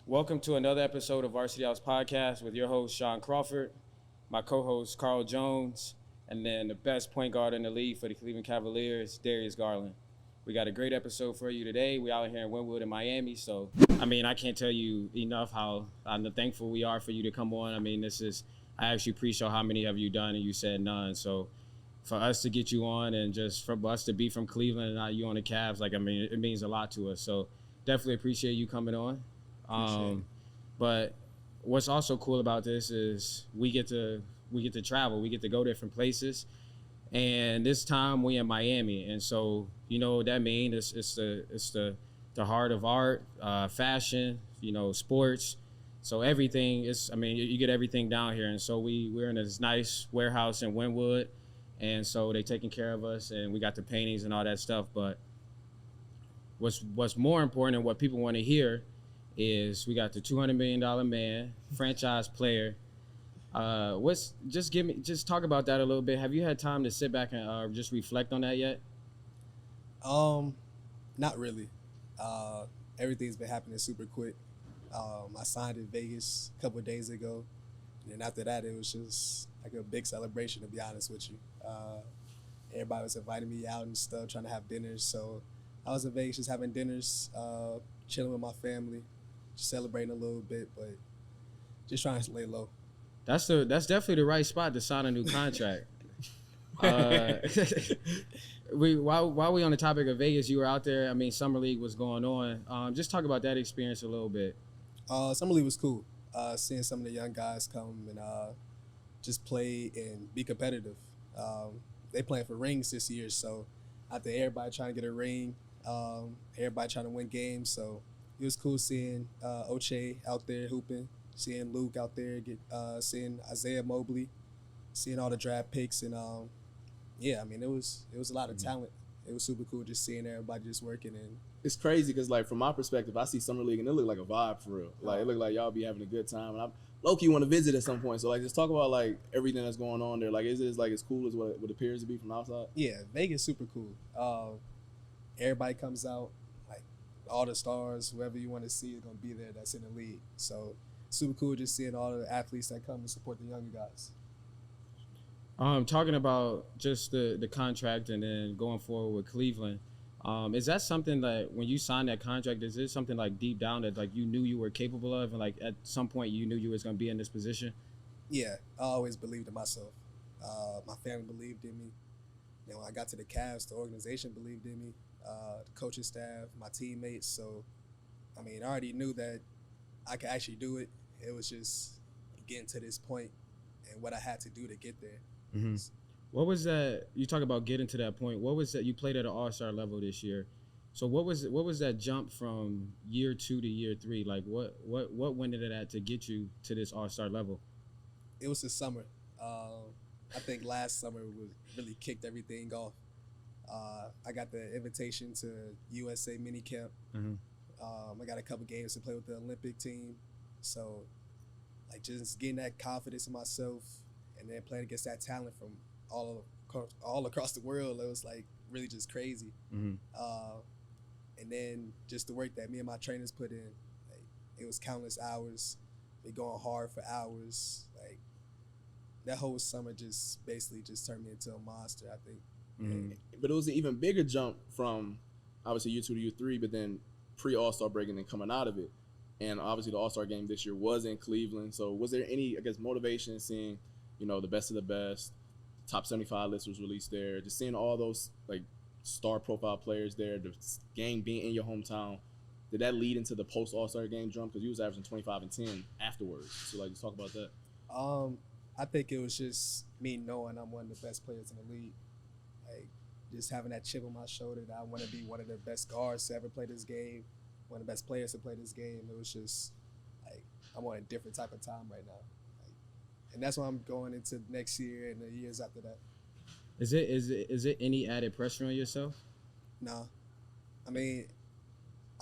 Welcome to another episode of Varsity House Podcast with your host, Shaun Crawford, my co-host, Carl Jones, and then the best point guard in the league for the Cleveland Cavaliers, Darius Garland. We got a great episode for you today. We out here in Brentwood in Miami, so, I can't tell you enough how thankful we are for you to come on. I actually appreciate how many have you done, and you said none, so for us to get you on and just for us to be from Cleveland and not you on the Cavs, it means a lot to us, so definitely appreciate you coming on. But what's also cool about this is we get to travel, we get to go different places, and this time we in Miami, and so you know what that means. It's the heart of art, fashion, sports. So everything is, you get everything down here, and so we're in this nice warehouse in Brentwood, and so they taking care of us, and we got the paintings and all that stuff. But what's more important and what people want to hear is we got the $200 million man, franchise player. Just talk about that a little bit. Have you had time to sit back and just reflect on that yet? Not really. Everything's been happening super quick. I signed in Vegas a couple of days ago, and then after that, it was just like a big celebration, to be honest with you. Everybody was inviting me out and stuff, trying to have dinners. So I was in Vegas just having dinners, chilling with my family, just celebrating a little bit, but just trying to lay low. That's definitely the right spot to sign a new contract. While we on the topic of Vegas, you were out there. Summer League was going on. Just talk about that experience a little bit. Summer League was cool. Seeing some of the young guys come and just play and be competitive. They playing for rings this year, so after everybody trying to get a ring, everybody trying to win games, so it was cool seeing Oche out there hooping, seeing Luke out there, seeing Isaiah Mobley, seeing all the draft picks, and it was a lot of talent. It was super cool just seeing everybody just working. And it's crazy because, from my perspective, I see Summer League and it look like a vibe for real. It look like y'all be having a good time. And I low-key want to visit at some point. So, just talk about, everything that's going on there. Is it as cool as what it appears to be from outside? Yeah, Vegas super cool. Everybody comes out. All the stars, whoever you want to see is going to be there that's in the league. So, super cool just seeing all the athletes that come and support the younger guys. Talking about just the contract and then going forward with Cleveland, is that something that when you signed that contract, is it something deep down that you knew you were capable of, and at some point you knew you was going to be in this position? Yeah, I always believed in myself. My family believed in me. When I got to the Cavs, the organization believed in me, the coaching staff, my teammates. So, I already knew that I could actually do it. It was just getting to this point and what I had to do to get there. Mm-hmm. What was that? You talk about getting to that point. What was that? You played at an all-star level this year. So what was that jump from year 2 to year 3? What went into that to get you to this all-star level? It was the summer. I think last summer really kicked everything off. I got the invitation to USA minicamp. Mm-hmm. I got a couple games to play with the Olympic team. So, just getting that confidence in myself and then playing against that talent from all across the world, it was really just crazy. Mm-hmm. And then just the work that me and my trainers put in, it was countless hours. They going hard for hours. That whole summer just basically just turned me into a monster, I think. Mm-hmm. But it was an even bigger jump from obviously year 2 to year 3, but then pre-All-Star break and then coming out of it. And obviously the All-Star game this year was in Cleveland. So was there any, motivation seeing, the best of the best, top 75 list was released there, just seeing all those star profile players there, the game being in your hometown, did that lead into the post-All-Star game jump? Because you was averaging 25 and 10 afterwards. So just talk about that. I think it was just me knowing I'm one of the best players in the league. Just having that chip on my shoulder that I want to be one of the best guards to ever play this game, one of the best players to play this game. It was just I'm on a different type of time right now. And that's why I'm going into next year and the years after that. Is it any added pressure on yourself? No. I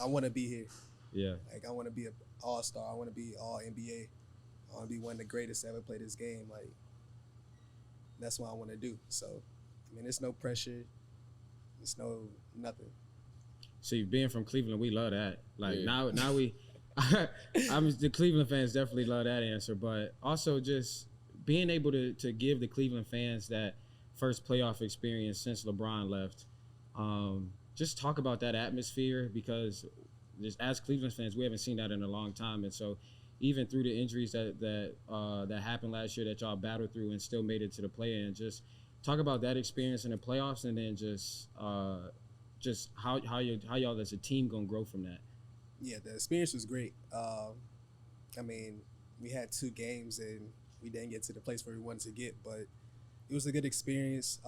want to be here. Yeah. I want to be an all-star. I want to be all NBA. I want to be one of the greatest to ever play this game. That's what I want to do. So, it's no pressure. It's no nothing. See, being from Cleveland, we love that. Now The Cleveland fans definitely love that answer, but also just being able to give the Cleveland fans that first playoff experience since LeBron left. Just talk about that atmosphere, because just as Cleveland fans, we haven't seen that in a long time, and so even through the injuries that happened last year that y'all battled through and still made it to the play-in, just talk about that experience in the playoffs, and then just how y'all as a team gonna grow from that. Yeah, the experience was great. I mean, we had 2 games and we didn't get to the place where we wanted to get, but it was a good experience.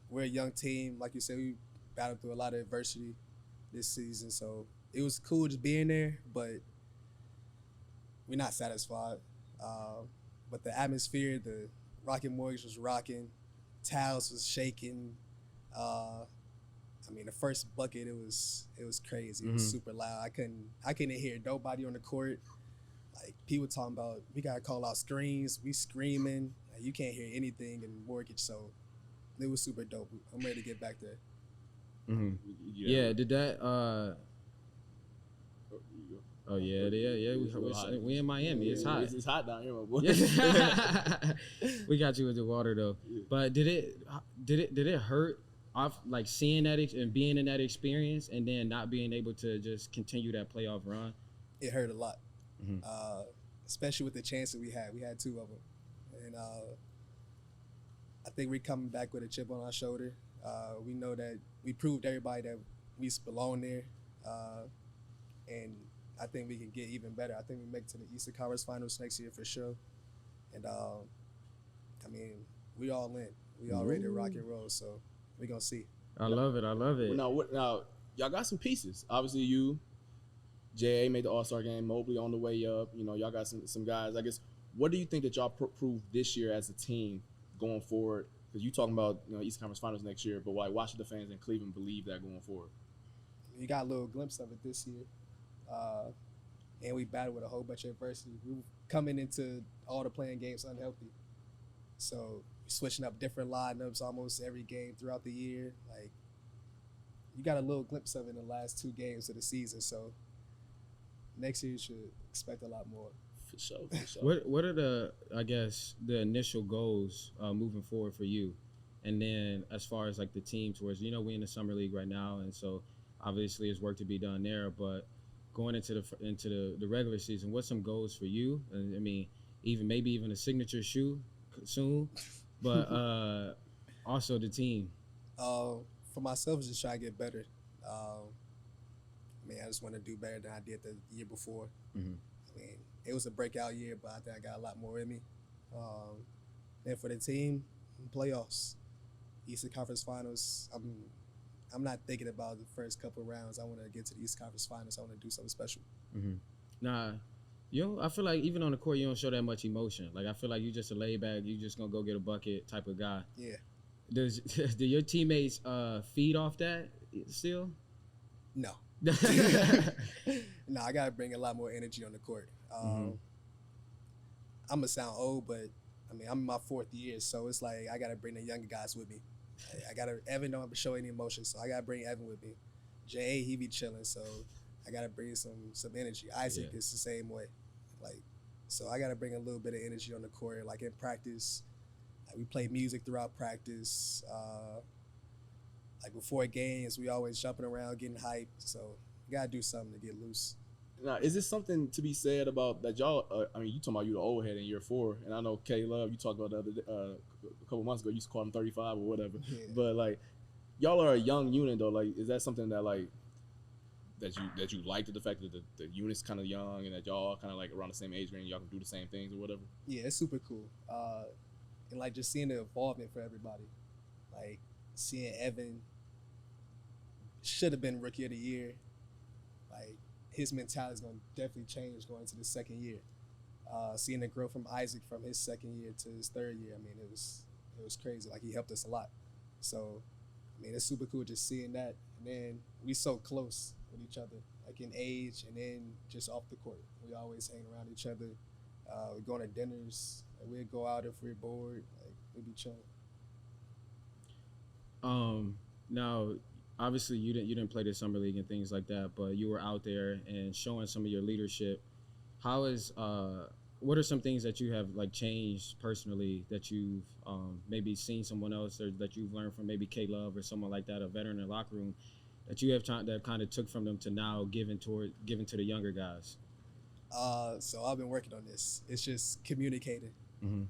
We're a young team. Like you said, we battled through a lot of adversity this season, so it was cool just being there, but we're not satisfied. But the atmosphere, the Rocket Mortgage was rocking, towels was shaking. I mean, the first bucket, it was crazy. It was super loud. I couldn't hear nobody on the court. Like, people talking about, we gotta call out screens. We screaming. Like, you can't hear anything in Mortgage. So it was super dope. I'm ready to get back there. Mm-hmm. Yeah. Did that? Oh yeah. We in Miami. It's hot. It's hot down here, my boy. We got you with the water though. Yeah. But did it hurt? Off like seeing that and being in that experience, and then not being able to just continue that playoff run? It hurt a lot, especially with the chances we had. We had 2 of them, and I think we're coming back with a chip on our shoulder. We know that we proved everybody that we belong there, and I think we can get even better. I think we make it to the Eastern Conference Finals next year for sure, and I mean, we all in. We all ready to rock and roll. So. We're going to see. I love it. Now, y'all got some pieces. Obviously, you, J.A. made the All-Star game. Mobley on the way up. You know, y'all got some guys. I guess, what do you think that y'all proved this year as a team going forward? Because you talking about, Eastern Conference Finals next year, but why should the fans in Cleveland believe that going forward? You got a little glimpse of it this year. And we battled with a whole bunch of adversity. We were coming into all the playing games unhealthy. So, switching up different lineups almost every game throughout the year. Like, you got a little glimpse of it in the last 2 games of the season. So next year you should expect a lot more. For sure. What are the initial goals moving forward for you? And then as far as like the team towards, we in the summer league right now, and so obviously there's work to be done there, but going into the regular season, what's some goals for you? And I mean, maybe even a signature shoe soon. But also the team. For myself, just try to get better. I just want to do better than I did the year before. Mm-hmm. I mean, it was a breakout year, but I think I got a lot more in me. And for the team, playoffs, Eastern Conference Finals. I'm not thinking about the first couple rounds. I want to get to the Eastern Conference Finals. I want to do something special. Mm-hmm. Nah. I feel like even on the court, you don't show that much emotion. Like, I feel like you just a laid back, you just gonna go get a bucket type of guy. Yeah. Do your teammates feed off that still? No. No, I gotta bring a lot more energy on the court. I'm gonna sound old, but I'm in my 4th year, so it's like I gotta bring the younger guys with me. Evan don't have to show any emotion, so I gotta bring Evan with me. J.A., he be chilling, so I gotta bring some energy. Isaac is the same way, so I gotta bring a little bit of energy on the court. Like in practice, we play music throughout practice. Like before games, we always jumping around, getting hyped. So you gotta do something to get loose. Now, is this something to be said about that y'all? You talking about you the old head in year 4, and I know K Love. You talked about the other a couple months ago. You used to call him 35 or whatever. Yeah. But like, y'all are a young unit though. Like, is that something that like? That you liked the fact that the unit's kind of young and that y'all kind of like around the same age range, y'all can do the same things or whatever? Yeah, it's super cool. And like just seeing the involvement for everybody. Like seeing Evan should have been Rookie of the Year. Like his mentality is going to definitely change going into the 2nd year. Seeing the growth from Isaac from his 2nd year to his 3rd year, I mean, it was crazy. Like he helped us a lot. So, I mean, it's super cool just seeing that. And then we so close with each other, like in age and then just off the court. We always hang around each other. We're going to dinners. Like, we'd go out if we're bored. Like, we'd be chilling. Now, obviously, you didn't play the summer league and things like that, but you were out there and showing some of your leadership how is what are some things that you have like changed personally that you've maybe seen someone else or that you've learned from maybe K-Love or someone like that, a veteran in the locker room, that you have that kind of took from them to now giving to the younger guys? So I've been working on this. It's just communicating. Mm-hmm.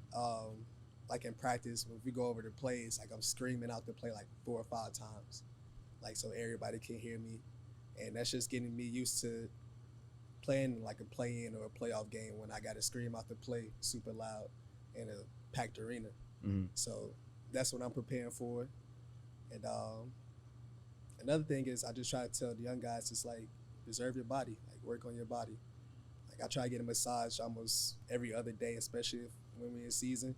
Like in practice, when we go over the plays, like I'm screaming out the play like 4 or 5 times, like so everybody can hear me, and that's just getting me used to playing like a play-in or a playoff game when I got to scream out the play super loud in a packed arena. Mm-hmm. So that's what I'm preparing for. And another thing is I just try to tell the young guys, just like preserve your body, like work on your body. Like I try to get a massage almost every other day, especially when we're in season.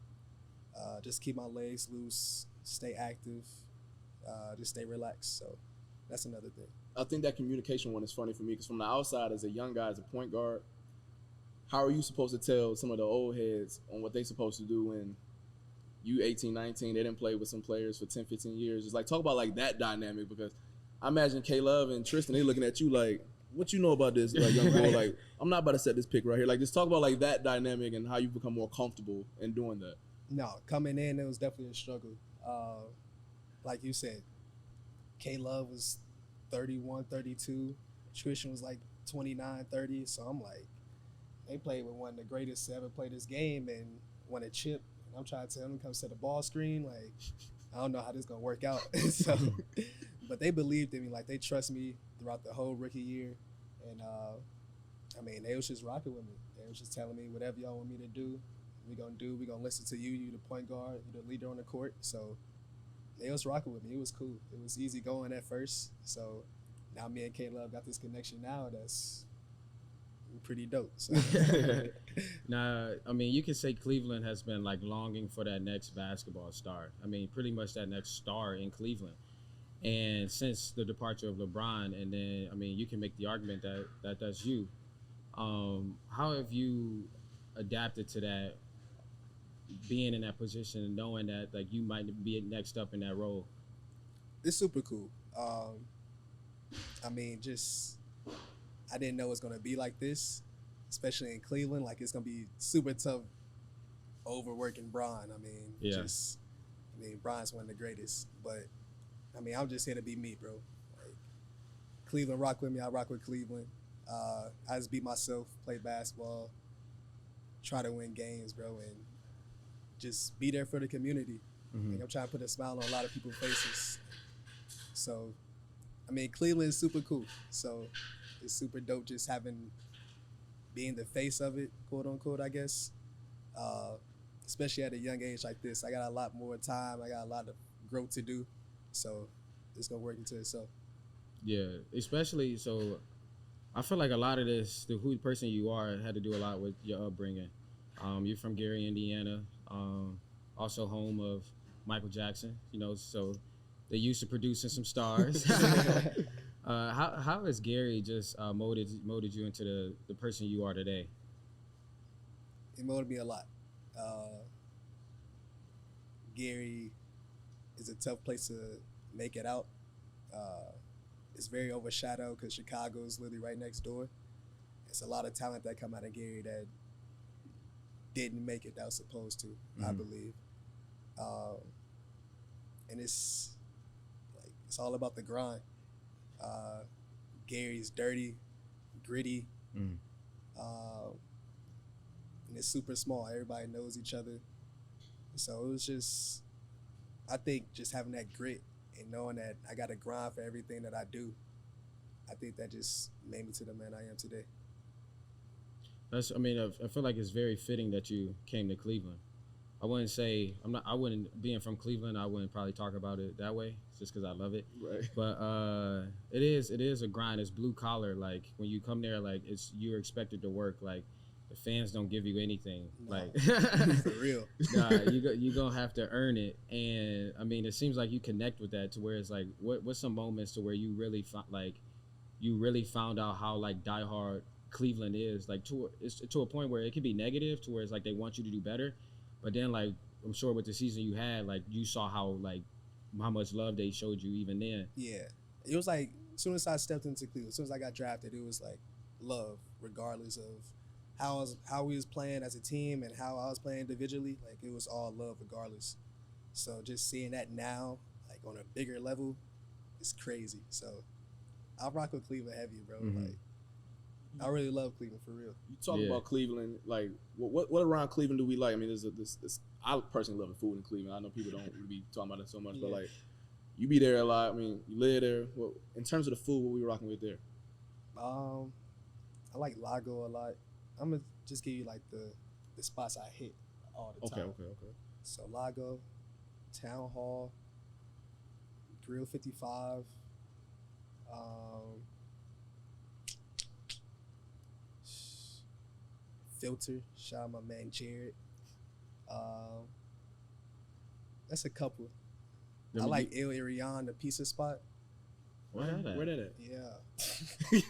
Just keep my legs loose, stay active, just stay relaxed. So that's another thing. I think that communication one is funny for me because from the outside, as a young guy, as a point guard, how are you supposed to tell some of the old heads on what they're supposed to do when you 18, 19, they didn't play with some players for 10, 15 years? Just like talk about like that dynamic, because I imagine K-Love and Tristan, they looking at you like, what you know about this like, young boy? Like, I'm not about to set this pick right here. Like, just talk about like that dynamic and how you become more comfortable in doing that. No, coming in, it was definitely a struggle. Like you said, K-Love was 31, 32. Tristan was like 29, 30. So I'm like, they played with one of the greatest to ever play this game and won a chip. And I'm trying to tell them to come set the ball screen. Like, I don't know how this is going to work out. So, but they believed in me. Like, they trust me throughout the whole rookie year. And, I mean, they was just rocking with me. They was just telling me, whatever y'all want me to do, we're going to do. We're going to listen to you. You the point guard. You the leader on the court. So they was rocking with me. It was cool. It was easy going at first. So now me and K-Love got this connection now that's pretty dope. So. Now, I mean, you can say Cleveland has been like longing for that next basketball star. I mean, pretty much that next star in Cleveland. And since the departure of LeBron, and then, I mean, you can make the argument that that's you. How have you adapted to that, being in that position and knowing that like you might be next up in that role? It's super cool. I mean, just I didn't know it's gonna be like this, especially in Cleveland. Like it's gonna be super tough overworking Bron. I mean, Bron's one of the greatest. But I mean, I'm just here to be me, bro. Like Cleveland rock with me, I rock with Cleveland. I just be myself, play basketball, try to win games, bro, and just be there for the community. Mm-hmm. Like I'm trying to put a smile on a lot of people's faces. So, I mean, Cleveland is super cool. So, it's super dope just being the face of it, quote unquote, I guess. Especially at a young age like this. I got a lot more time. I got a lot of growth to do. So, it's going to work into itself. Yeah, especially so. I feel like a lot of this, the person you are, had to do a lot with your upbringing. You're from Gary, Indiana, also home of Michael Jackson. You know, so they're used to producing some stars. How has Gary just molded you into the person you are today? It molded me a lot. Gary is a tough place to make it out. It's very overshadowed because Chicago is literally right next door. It's a lot of talent that come out of Gary that didn't make it that was supposed to, I believe. And it's all about the grind. Gary's dirty, gritty, and it's super small. Everybody knows each other. So it was just, I think just having that grit and knowing that I got to grind for everything that I do, I think that just made me to the man I am today. I feel like it's very fitting that you came to Cleveland. I wouldn't, being from Cleveland, I wouldn't probably talk about it that way just because I love it. Right. But it is a grind. It's blue collar. Like when you come there, like you're expected to work. Like the fans don't give you anything. No, like for real. Nah, you gonna have to earn it. And I mean, it seems like you connect with that to where it's like, what's some moments to where you really found out how like diehard Cleveland is, like to a point where it could be negative to where it's like they want you to do better, but then like I'm sure with the season you had, like you saw how much love they showed you even then. Yeah, it was like as soon as I stepped into Cleveland, as soon as I got drafted, it was like love regardless of how we was playing as a team and how I was playing individually, like it was all love regardless. So just seeing that now, like on a bigger level, it's crazy. So I'll rock with Cleveland heavy, bro. Mm-hmm. Like I really love Cleveland for real. You talk about Cleveland, like what around Cleveland do we like? I mean, there's this. I personally love the food in Cleveland. I know people don't really be talking about it so much, but like you be there a lot. I mean, you live there. Well, in terms of the food, what we rocking with there? I like Lago a lot. I'm gonna just give you like the spots I hit all the time. Okay. So Lago, Town Hall, Grill 55, Filter. Shout out my man Jared. That's a couple. I like El Irian, the pizza spot. Where that at? Yeah.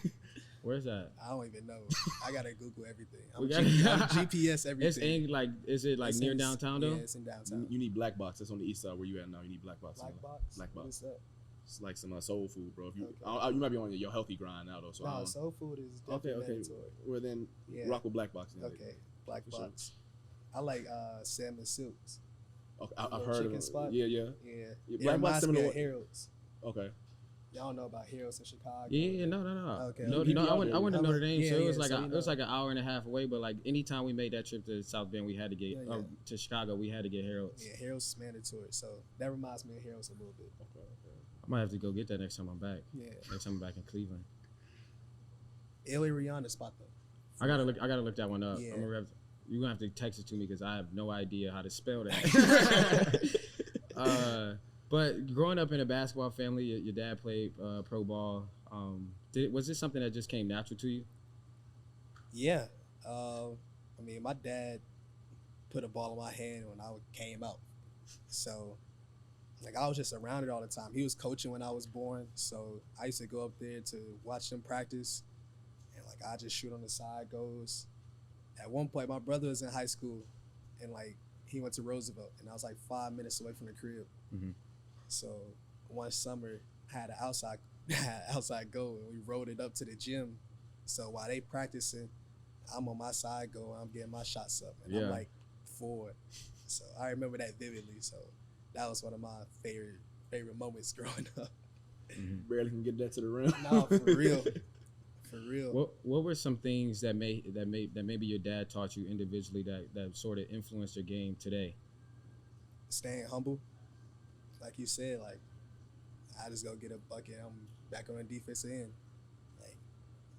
Where's that? I don't even know. I gotta Google everything. I'm I'm GPS everything. Is it near downtown though? Yeah, it's in downtown. You need Black Box. That's on the east side where you at now. You need Black Box. Black Box? Black Box. What is that? It's like some soul food, bro. If you Okay. you might be on your healthy grind now though. So No, soul food is definitely mandatory. Well then, rock with Black Box. Then. Okay, Black For Box. I like Salmon Silks. Okay, I've heard of it. Spot. Yeah. Yeah. Black Box reminds me of Harold's. Okay. Y'all don't know about Harold's in Chicago? Yeah, no. Okay. No, I went to Notre Dame, so it was like it was like an hour and a half away. But like anytime we made that trip to South Bend, we had to get to Chicago. We had to get Harold's. Yeah, Harold's is mandatory. So that reminds me of Harold's a little bit. Okay. I might have to go get that next time I'm back. Yeah. Next time I'm back in Cleveland. El Irian spot though. I gotta look that one up. Yeah. You're gonna have to text it to me because I have no idea how to spell that. But growing up in a basketball family, your dad played pro ball. Was this something that just came natural to you? Yeah. I mean, my dad put a ball in my hand when I came out. So, like, I was just around it all the time. He was coaching when I was born. So, I used to go up there to watch them practice. And, like, I just shoot on the side goes. At one point, my brother was in high school. And, like, he went to Roosevelt. And I was, like, 5 minutes away from the crib. Mm-hmm. So one summer, I had an outside goal, and we rode it up to the gym. So while they practicing, I'm on my side goal, I'm getting my shots up, and I'm like forward. So I remember that vividly. So that was one of my favorite moments growing up. Mm-hmm. Barely can get that to the rim. No, for real, for real. What were some things that maybe your dad taught you individually that sort of influenced your game today? Staying humble. Like you said, like, I just go get a bucket, I'm back on the defensive end. Like,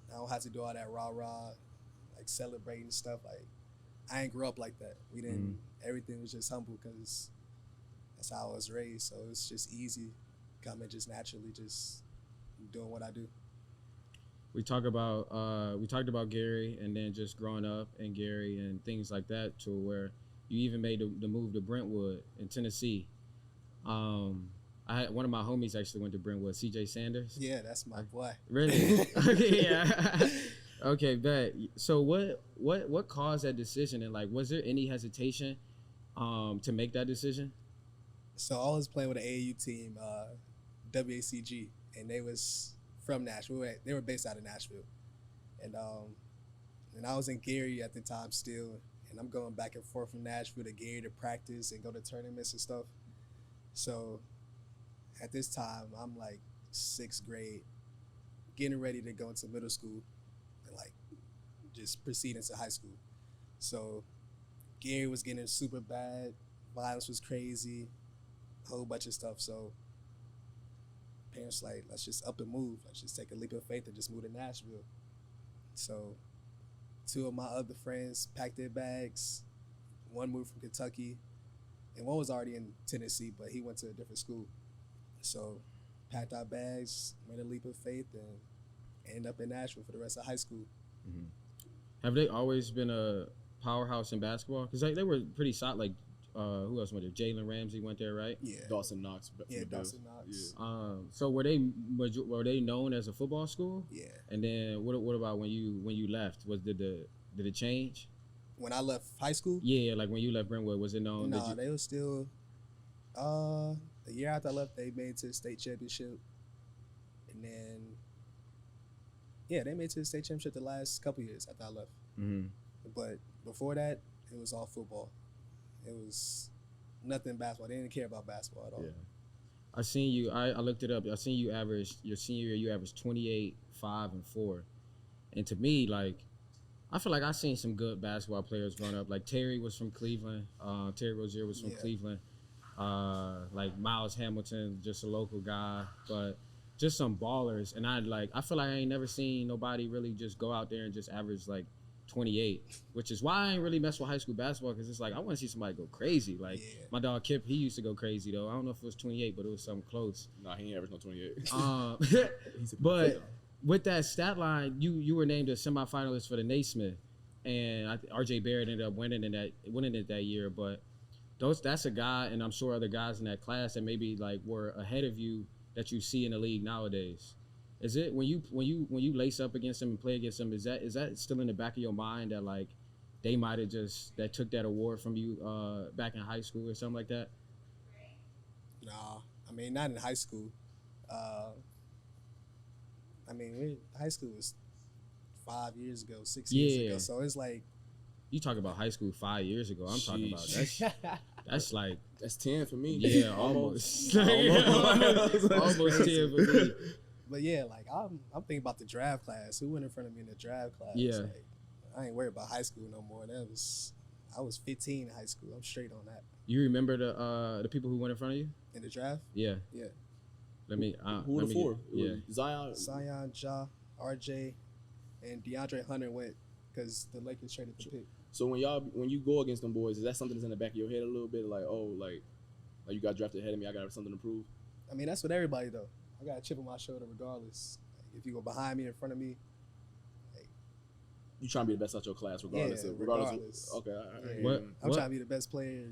I don't have to do all that rah-rah, like, celebrating stuff. Like, I ain't grew up like that. We didn't, everything was just humble because that's how I was raised. So it's just easy coming just naturally, just doing what I do. We talked about Gary and then just growing up in Gary and things like that to where you even made the move to Brentwood in Tennessee. I had one of my homies actually went to Brentwood, CJ Sanders. Yeah, that's my boy. Really? Okay, yeah. Okay, bet. So what caused that decision, and like, was there any hesitation to make that decision? So I was playing with an AAU team, WACG, and they was from Nashville. They were based out of Nashville, and I was in Gary at the time still, and I'm going back and forth from Nashville to Gary to practice and go to tournaments and stuff. So at this time, I'm like 6th grade, getting ready to go into middle school and like just proceed into high school. So Gary was getting super bad. Violence was crazy, a whole bunch of stuff. So parents like, let's just up and move. Let's just take a leap of faith and just move to Nashville. So 2 of my other friends packed their bags. One moved from Kentucky. And one was already in Tennessee, but he went to a different school. So packed our bags, made a leap of faith, and ended up in Nashville for the rest of high school. Mm-hmm. Have they always been a powerhouse in basketball? Because they were pretty solid. Like, who else went there? Jalen Ramsey went there, right? Yeah. Dawson Knox. Yeah, Dawson Knox. Yeah. So were they known as a football school? Yeah. And then what about when you left? Did it change? When I left high school? Yeah, like when you left Brentwood, was it known? No, they were still. The year after I left, they made it to the state championship, and then they made it to the state championship the last couple years after I left. Mm-hmm. But before that, it was all football. It was nothing basketball. They didn't care about basketball at all. Yeah. I seen you. I looked it up. I seen you average your senior year. You averaged 28, 5, and 4. And to me, like, I feel like I seen some good basketball players run up. Like Terry was from Cleveland. Terry Rozier was from Cleveland. Like Miles Hamilton, just a local guy, but just some ballers. And I feel like I ain't never seen nobody really just go out there and just average like 28, which is why I ain't really mess with high school basketball, because it's like I want to see somebody go crazy. Like my dog Kip, he used to go crazy though. I don't know if it was 28, but it was something close. Nah, he ain't averaged no 28. But with that stat line, you were named a semifinalist for the Naismith, and RJ Barrett ended up winning it that year. But that's a guy, and I'm sure other guys in that class that maybe like were ahead of you that you see in the league nowadays. Is it when you lace up against them and play against them? Is that still in the back of your mind that like they might have just took that award from you back in high school or something like that? Nah, I mean not in high school. I mean high school was 5 years ago, 6 years ago. So it's like you talk about high school 5 years ago. I'm talking about that's like that's 10 for me. Yeah, almost. Almost 10 for me. But yeah, like I'm thinking about the draft class. Who went in front of me in the draft class? Yeah. Like, I ain't worried about high school no more. I was 15 in high school. I'm straight on that. You remember the people who went in front of you In the draft? Yeah. Yeah. Who were the four? Yeah. Zion, Ja, RJ, and DeAndre Hunter went because the Lakers traded the pick. So when you go against them boys, is that something that's in the back of your head a little bit? Like, oh, like you got drafted ahead of me, I got something to prove? I mean, that's what everybody though. I got a chip on my shoulder regardless. Like, if you go behind me, in front of me, like, you trying to be the best out your class regardless. Yeah, regardless. Okay. I'm trying to be the best player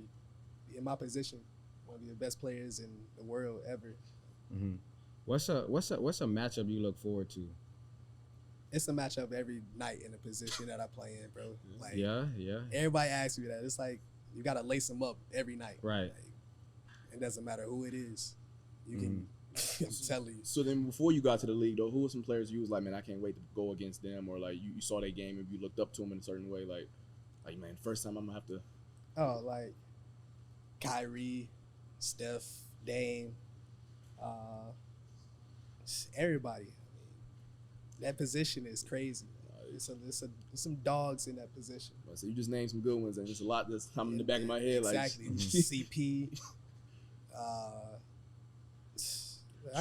in my position. One of the best players in the world ever. Mm-hmm. What's a matchup you look forward to? It's a matchup every night in the position that I play in, bro. Like, yeah. Everybody asks me that. It's like you gotta lace them up every night. Right. Like, it doesn't matter who it is. You can. I'm telling you. So then, before you got to the league, though, who were some players you was like, man, I can't wait to go against them, or like you saw their game and you looked up to them in a certain way, like man, first time I'm gonna have to. Oh, like Kyrie, Steph, Dame, everybody. I mean, that position is crazy. It's some dogs in that position. So you just named some good ones, and there's a lot that's coming in the back of my head. Exactly. Like CP.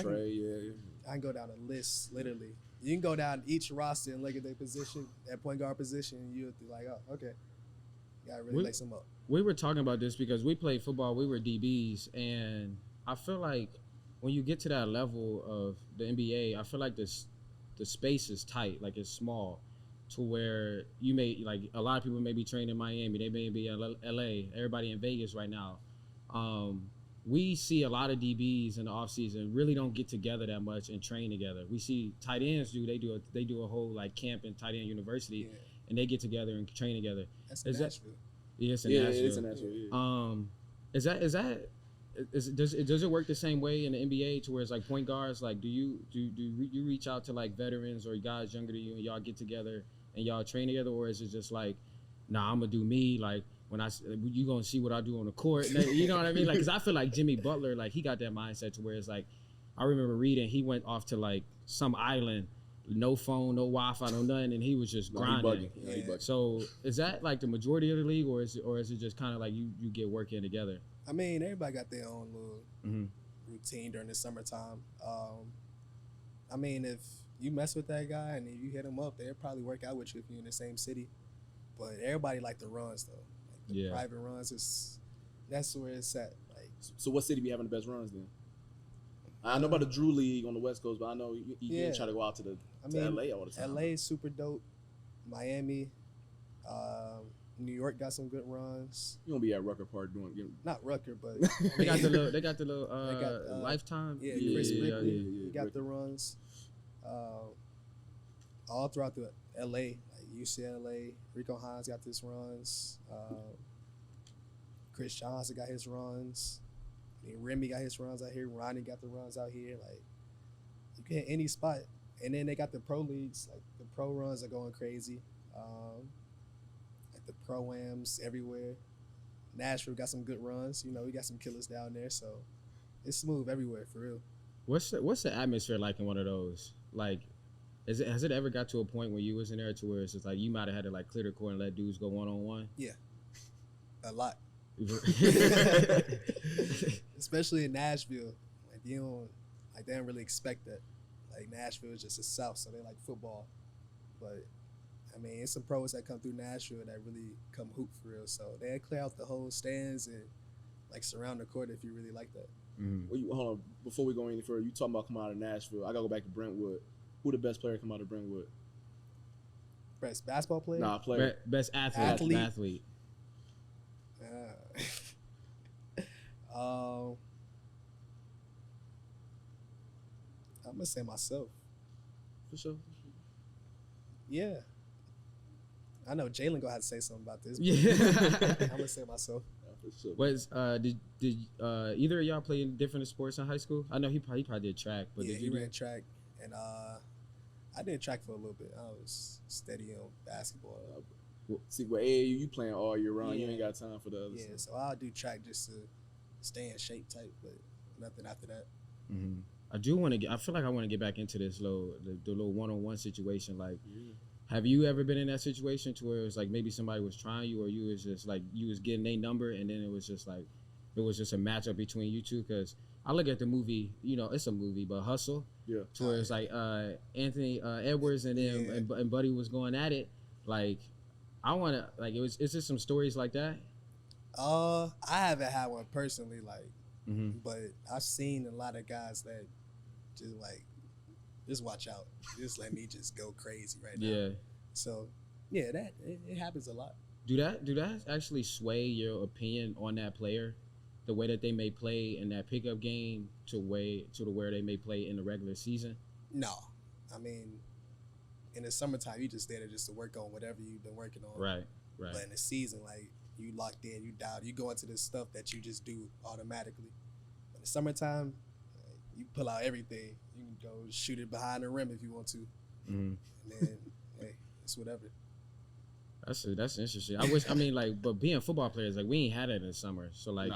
Trey, I can go down a list, literally. You can go down each roster and look at their position, that point guard position, and you'll be like, oh, okay. You gotta really lace them up. We were talking about this because we played football, we were DBs, and I feel like when you get to that level of the NBA, I feel like the space is tight, like it's small, to where you may, like a lot of people may be trained in Miami, they may be in LA, everybody in Vegas right now. We see a lot of DBs in the offseason really don't get together that much and train together. We see tight ends they do a whole like camp in tight end university, and they get together and train together. That's in Nashville. It's in Nashville. Does it work the same way in the NBA to where it's like point guards? Like, do you reach out to like veterans or guys younger than you and y'all get together and y'all train together, or is it just like, nah, I'm gonna do me, like when you gonna see what I do on the court? You know what I mean? Like, cause I feel like Jimmy Butler, like he got that mindset to where it's like, I remember reading he went off to like some island, no phone, no Wi-Fi, no nothing, and he was just grinding. So is that like the majority of the league, or is it just kind of like you get work in together? I mean, everybody got their own little routine during the summertime. I mean, if you mess with that guy and you hit him up, they'll probably work out with you if you're in the same city. But everybody like the runs though. Like the private runs that's where it's at. Like, so what city be having the best runs then? I know about the Drew League on the West Coast, but I know you didn't try to go out to LA all the time. LA is super dope. Miami, New York got some good runs. You won't be at Rucker Park doing not Rucker, but they got the little Lifetime. Yeah, Chris Brickley. He got the runs. All throughout the LA, like UCLA, Rico Hines got his runs. Chris Johnson got his runs. I mean, Remy got his runs out here. Ronnie got the runs out here. Like, you can hit any spot. And then they got the pro leagues. Like, the pro runs are going crazy. at the pro-ams everywhere. Nashville got some good runs. You know, we got some killers down there, so it's smooth everywhere for real. What's the atmosphere like in one of those? Like, has it ever got to a point where you was in there to where it's just like you might have had to like clear the court and let dudes go one-on-one? Yeah, a lot. Especially in Nashville, like they don't really expect that. Like Nashville is just the South, so they like football. But I mean, it's some pros that come through Nashville that really come hoop for real. So they clear out the whole stands and like surround the court if you really like that. Mm-hmm. Well, hold on, before we go any further, you talking about coming out of Nashville. I gotta go back to Brentwood. Who the best player come out of Brentwood? Best basketball player? Nah, player. Best athlete. Athlete. I'm gonna say myself. For sure. Yeah. I know Jalen gonna have to say something about this. Yeah. I'm gonna say myself. For sure. Was did either of y'all play in different sports in high school? I know he probably did track, but Yeah, did you he ran track, and I did track for a little bit. I was steady on basketball. See, with AAU, you playing all year round. Yeah. You ain't got time for the other Yeah, stuff. so I'll do track just to stay in shape type, but nothing after that. Mm-hmm. I do want to get. I feel like I want to get back into this the little one-on-one situation. Like, have you ever been in that situation to where it's like maybe somebody was trying you, or you was just like you was getting a number, and then it was just like it was just a matchup between you two? Because I look at the movie, you know, it's a movie, but Hustle, Yeah. to where it's like Anthony Edwards and then and Buddy was going at it. Like, I want to like is there some stories like that? I haven't had one personally, like, Mm-hmm. but I've seen a lot of guys that just like, just watch out, just let me just go crazy right now. Yeah. So, yeah, that it happens a lot. Do that actually sway your opinion on that player, the way that they may play in that pickup game to where they may play in the regular season? No, I mean, in the summertime, you just there just to work on whatever you've been working on. Right. But in the season, like, you locked in, you dialed, you go into this stuff that you just do automatically. In the summertime, you pull out everything. You can go shoot it behind the rim if you want to, Mm-hmm. and then hey, it's whatever. That's interesting. But being football players, like, we ain't had it in the summer, so like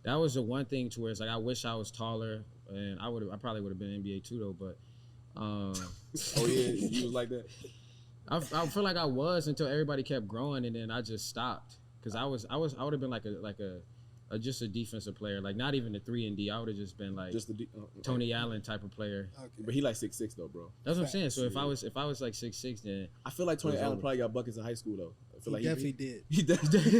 that was the one thing to where it's like I wish I was taller, and I probably would have been NBA too though, but Oh yeah, you was like that. I feel like I was until everybody kept growing, and then I just stopped because I would have been like a just a defensive player, like not even a 3-and-D. I would have just been like Just the Tony Allen type of player. Okay. But he like 6'6" though, bro. That's what I'm saying. So if I was like 6'6", then I feel like Tony It was Allen over. probably got buckets in high school though. I feel He like definitely did. He definitely.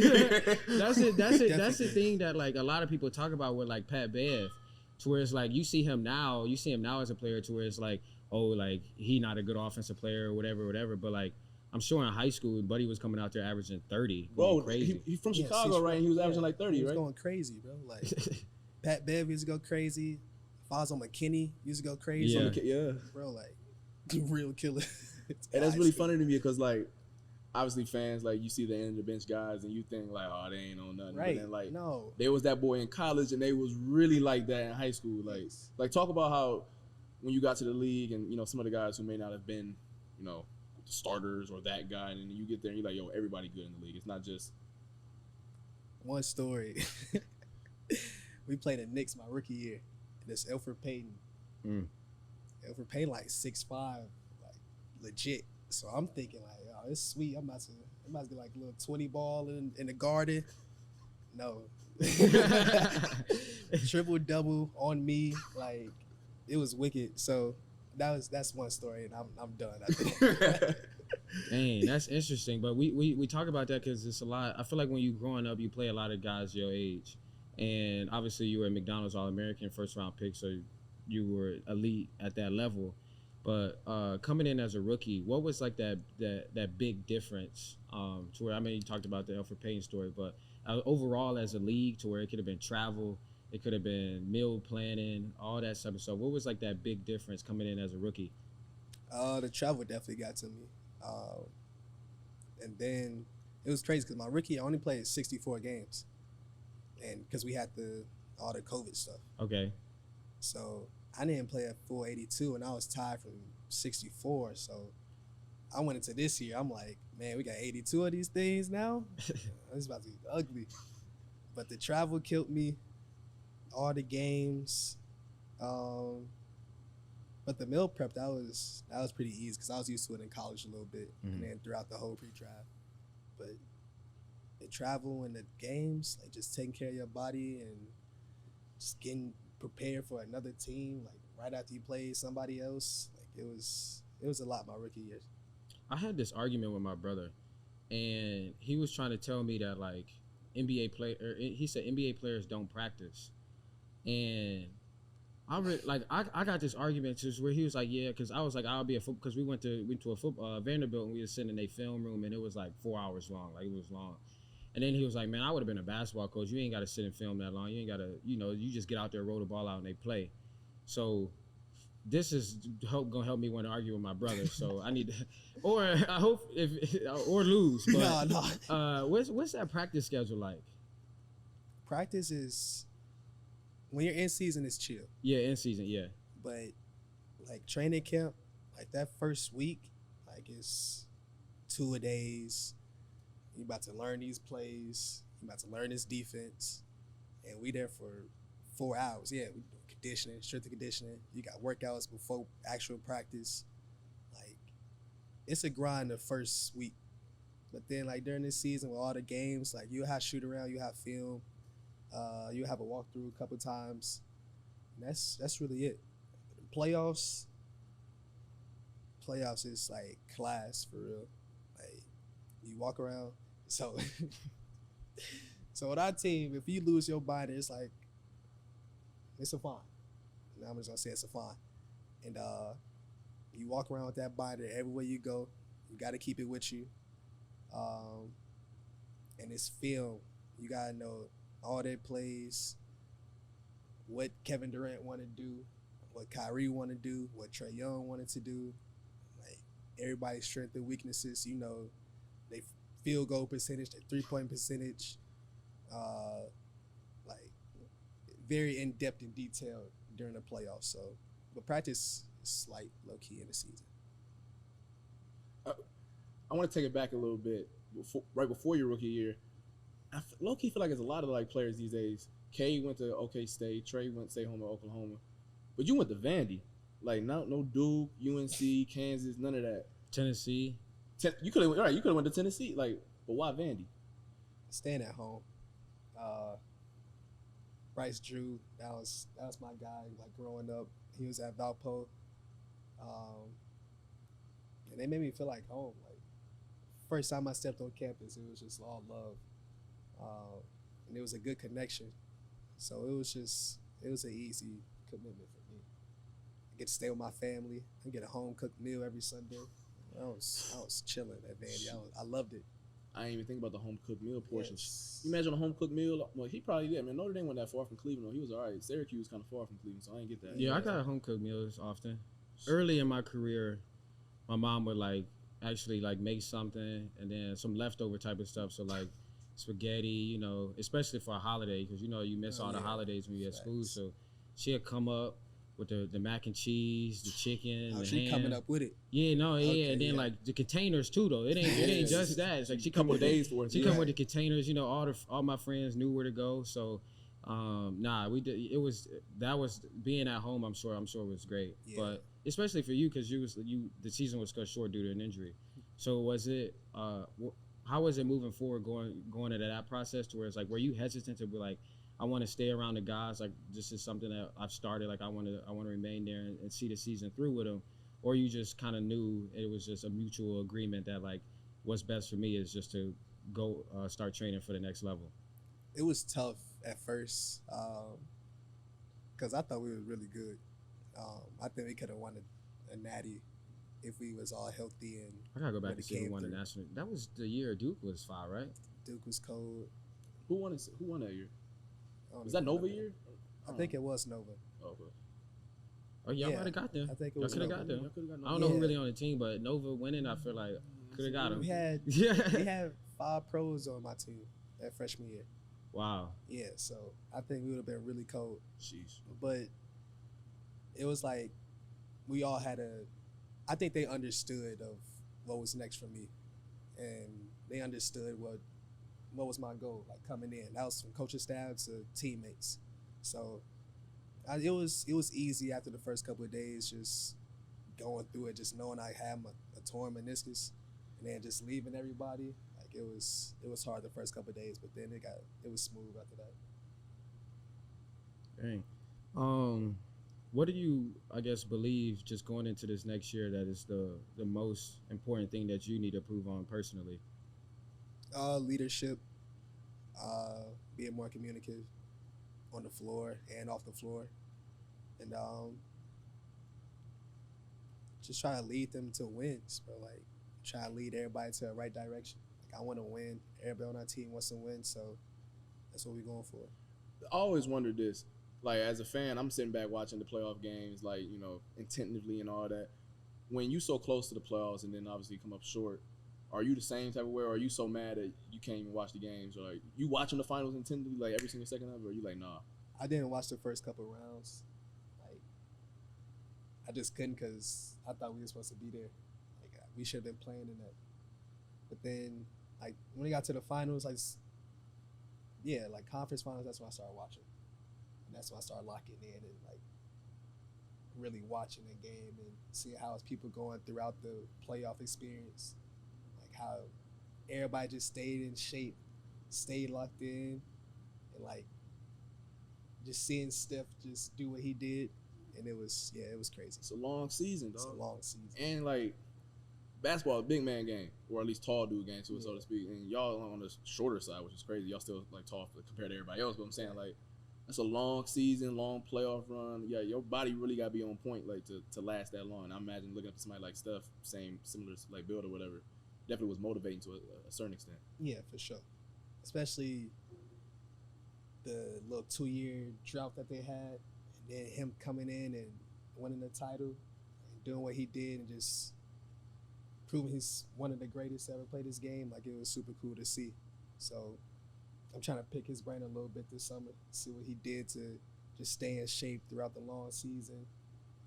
that's it. That's Definitely. the thing that like a lot of people talk about with like Pat Bev, to where it's like you see him now as a player, to where it's like, oh, like he not a good offensive player or whatever. But like I'm sure in high school, Buddy was coming out there averaging 30. Bro, crazy. he from Yeah, Chicago, six- right? And he was averaging yeah, like 30, he was right? going crazy, bro. Like Pat Bev used to go crazy. Fonzo McKinney used to go crazy. Yeah. Yeah. Bro, like real killer. And that's really funny to me because, like, obviously fans, like, you see the end of the bench guys and you think, like, oh, they ain't on nothing. Right. But then, like, No. there was that boy in college and they was really like that in high school. Like talk about how when you got to the league and, you know, some of the guys who may not have been, you know, starters or that guy, and then you get there and you're like, yo, everybody good in the league. It's not just One story. We played the Knicks my rookie year. And this Elfrid Payton. Mm. Elfrid Payton like 6'5", like legit. So I'm thinking like, oh, it's sweet. I'm about to get like a little 20 ball in the garden. No. Triple double on me. Like, it was wicked. So that's one story, and I'm done. I think. Dang, that's interesting. But we talk about that because it's a lot. I feel like when you growing up, you play a lot of guys your age, and obviously you were a McDonald's All-American first round pick, so you were elite at that level. But coming in as a rookie, what was like that big difference? To where, I mean, you talked about the Elfrid Payton story, but overall as a league, to where it could have been travel, it could have been meal planning, all that stuff. So what was like that big difference coming in as a rookie? The travel definitely got to me. And then it was crazy because my rookie, I only played 64 games. And because we had all the COVID stuff. Okay. So I didn't play a full 82, and I was tied from 64. So I went into this year, I'm like, Man, we got 82 of these things now. It's about to be ugly. But the travel killed me. All the games. But the meal prep, that was pretty easy because I was used to it in college a little bit, and then throughout the whole pre-draft. But the travel and the games, like just taking care of your body and just getting prepared for another team, like right after you play somebody else, like it was a lot my rookie year. I had this argument with my brother, and he was trying to tell me that like he said NBA players don't practice, and I got this argument just where he was like, yeah, because I was like, I'll be a football, because we went to a Vanderbilt, and we were sitting in a film room, and it was like 4 hours long, like it was long. And then he was like, man, I would have been a basketball coach. You ain't got to sit and film that long. You ain't got to, you just get out there, roll the ball out, and they play. So this is gonna help me want to argue with my brother. So I need to, or I hope or lose. But no. What's that practice schedule like? Practice is when you're in season, it's chill. Yeah, in season, yeah. But like training camp, like that first week, like it's 2-a-days. You about to learn these plays. You about to learn this defense, and we there for 4 hours. Yeah, we do conditioning, strength and conditioning. You got workouts before actual practice. Like it's a grind the first week, but then like during this season with all the games, like you have shoot around, you have film, you have a walkthrough a couple times. And that's really it. Playoffs is like class for real. Like you walk around. So with our team, if you lose your binder, it's like it's a fine. Now I'm just gonna say it's a fine. And you walk around with that binder everywhere you go. You got to keep it with you. And it's film. You gotta know all their plays, what Kevin Durant want to do, what Kyrie want to do, what Trae Young wanted to do, like everybody's strengths and weaknesses. They field goal percentage, their 3-point percentage, like very in depth and detailed during the playoffs. So, but practice is slight, low key in the season. I want to take it back a little bit. Right before your rookie year, I low key feel like there's a lot of like players these days. K went to OK State, Trae went to stay home at Oklahoma, but you went to Vandy, like no Duke, UNC, Kansas, none of that. Tennessee. You could have went to Tennessee, like, but why Vandy? Staying at home. Bryce Drew, that was my guy. Like growing up, he was at Valpo, and they made me feel like home. Like first time I stepped on campus, it was just all love, and it was a good connection. So it was an easy commitment for me. I get to stay with my family. I get a home cooked meal every Sunday. I was chilling at Vandy. I loved it. I didn't even think about the home cooked meal portion. Yes. You imagine a home cooked meal? Well, he probably did. Man, Notre Dame wasn't that far from Cleveland. He was all right. Syracuse was kind of far from Cleveland, so I didn't get that. Yeah, I got home cooked meals often. Early in my career, my mom would actually make something and then some leftover type of stuff. So like spaghetti, especially for a holiday because you miss all the holidays when you're at school. So she'd come up with the mac and cheese, the chicken, the she ham. coming up with it. Yeah, no, okay, yeah, and then like the containers too though. It ain't just that. It's like she come with days for it. She come with the containers. All my friends knew where to go. So, we did. That was being at home. I'm sure was great. Yeah. But especially for you because the season was cut short due to an injury. So was it? How was it moving forward going into that process to where it's like were you hesitant to be like? I want to stay around the guys. Like this is something that I've started. Like I want to remain there and see the season through with them. Or you just kind of knew it was just a mutual agreement that like what's best for me is just to go start training for the next level. It was tough at first because I thought we were really good. I think we could have won a natty if we was all healthy and. I gotta go back and see who won the national. That was the year Duke was 5, right? Duke was cold. Who won that year? Was that Nova year? I think it was Nova. Oh, okay. Oh, y'all might have got them. I think it was Y'all could have got them. I don't know who really on the team, but Nova winning, I feel like could have got them. We had 5 pros on my team that freshman year. Wow. Yeah, so I think we would have been really cold. Jeez. But it was like we all had I think they understood of what was next for me. and they understood what was my goal, like coming in. That was from coaching staff to teammates. So it was easy after the first couple of days, just going through it, just knowing I had a torn meniscus, and then just leaving everybody. Like it was hard the first couple of days, but then it was smooth after that. Dang. What do you, I guess, believe just going into this next year that is the most important thing that you need to improve on personally? Leadership, being more communicative on the floor and off the floor, and just try to lead them to wins, bro. Like try to lead everybody to the right direction. Like I want to win. Everybody on our team wants to win, so that's what we're going for. I always wondered this. Like, as a fan, I'm sitting back watching the playoff games, like, you know, attentively and all that. When you so close to the playoffs and then obviously come up short, are you the same type of way, or are you so mad that you can't even watch the games? Or like, you watching the finals attentively, like, every single second of it, or are you like, nah? I didn't watch the first couple rounds. Like, I just couldn't because I thought we were supposed to be there. Like, we should have been playing in that. But then, like, when we got to the finals, like, yeah, like, conference finals, that's when I started watching. And that's when I started locking in and like really watching the game and seeing how people going throughout the playoff experience, like how everybody just stayed in shape, stayed locked in, and like just seeing Steph just do what he did, and it was crazy. It's a long season, dog. It's a long season. And like basketball, a big man game, or at least tall dude game, so to speak. And y'all on the shorter side, which is crazy. Y'all still like tall compared to everybody else, but I'm saying like. That's a long season, long playoff run. Yeah, your body really got to be on point, like to last that long. And I imagine looking up to somebody like Steph, similar like build or whatever, definitely was motivating to a certain extent. Yeah, for sure. Especially the little 2-year drought that they had, and then him coming in and winning the title and doing what he did and just proving he's one of the greatest to ever play this game. Like, it was super cool to see. So I'm trying to pick his brain a little bit this summer, see what he did to just stay in shape throughout the long season,